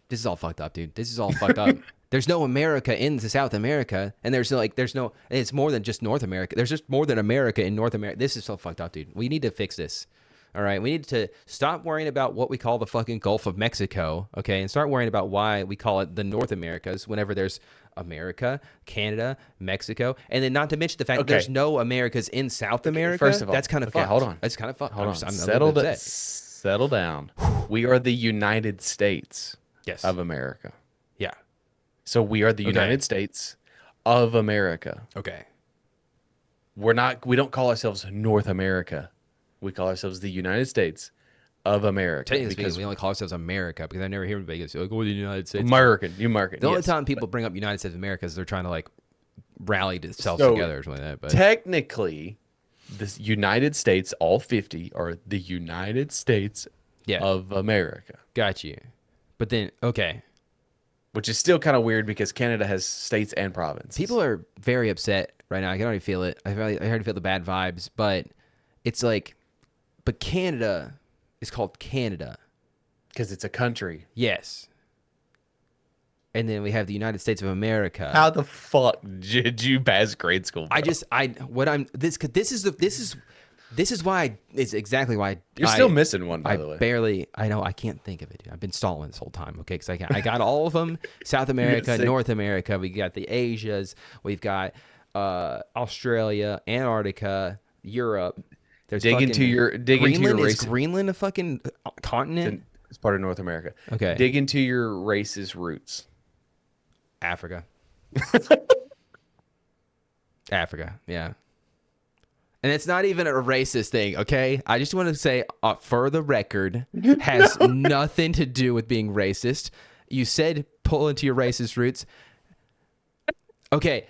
This is all fucked up, dude. This is all fucked up. There's no America in South America, and there's no. And it's more than just North America. There's just more than America in North America. This is so fucked up, dude. We need to fix this. All right, we need to stop worrying about what we call the fucking Gulf of Mexico, okay, and start worrying about why we call it the North Americas whenever there's America, Canada, Mexico, and then not to mention the fact that there's no Americas in South America. First of all, that's kind of fucked. hold on. That's kind of fucked. Hold on. I'm a Settle, little bit upset. settle down. We are the United States Yes. of America. Yeah. So we are the United States of America. Okay. We don't call ourselves North America. We call ourselves the United States of America. Technically speaking, we only call ourselves America because I never hear anybody say, like, oh, the United States. American. The only time people bring up United States of America is they're trying to like rally themselves together or something like that. But technically, the United States, all 50, are the United States of America. Got you. But then, okay. Which is still kind of weird because Canada has states and provinces. People are very upset right now. I can already feel it. I already feel the bad vibes. But it's like, but Canada is called Canada. Because it's a country. Yes. And then we have the United States of America. How the fuck did you pass grade school, bro? This is why it's exactly why you're still missing one, by the way. I know, I can't think of it. Dude. I've been stalling this whole time, okay? Because I got all of them. South America, North America. We got the Asias. We've got Australia, Antarctica, Europe. There's Greenland. Is Greenland a fucking continent? It's part of North America. Okay. Dig into your racist roots. Africa. Africa, yeah. And it's not even a racist thing, okay? I just want to say, for the record, has nothing to do with being racist. You said pull into your racist roots. Okay.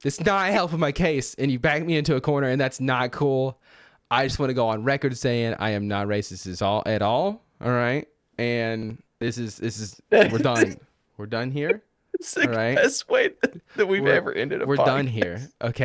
It's not helping my case, and you backed me into a corner, and that's not cool. I just want to go on record saying I am not racist at all. All right? And this is we're done. We're done here. It's the best way that we've ever ended a podcast. We're done here. Okay.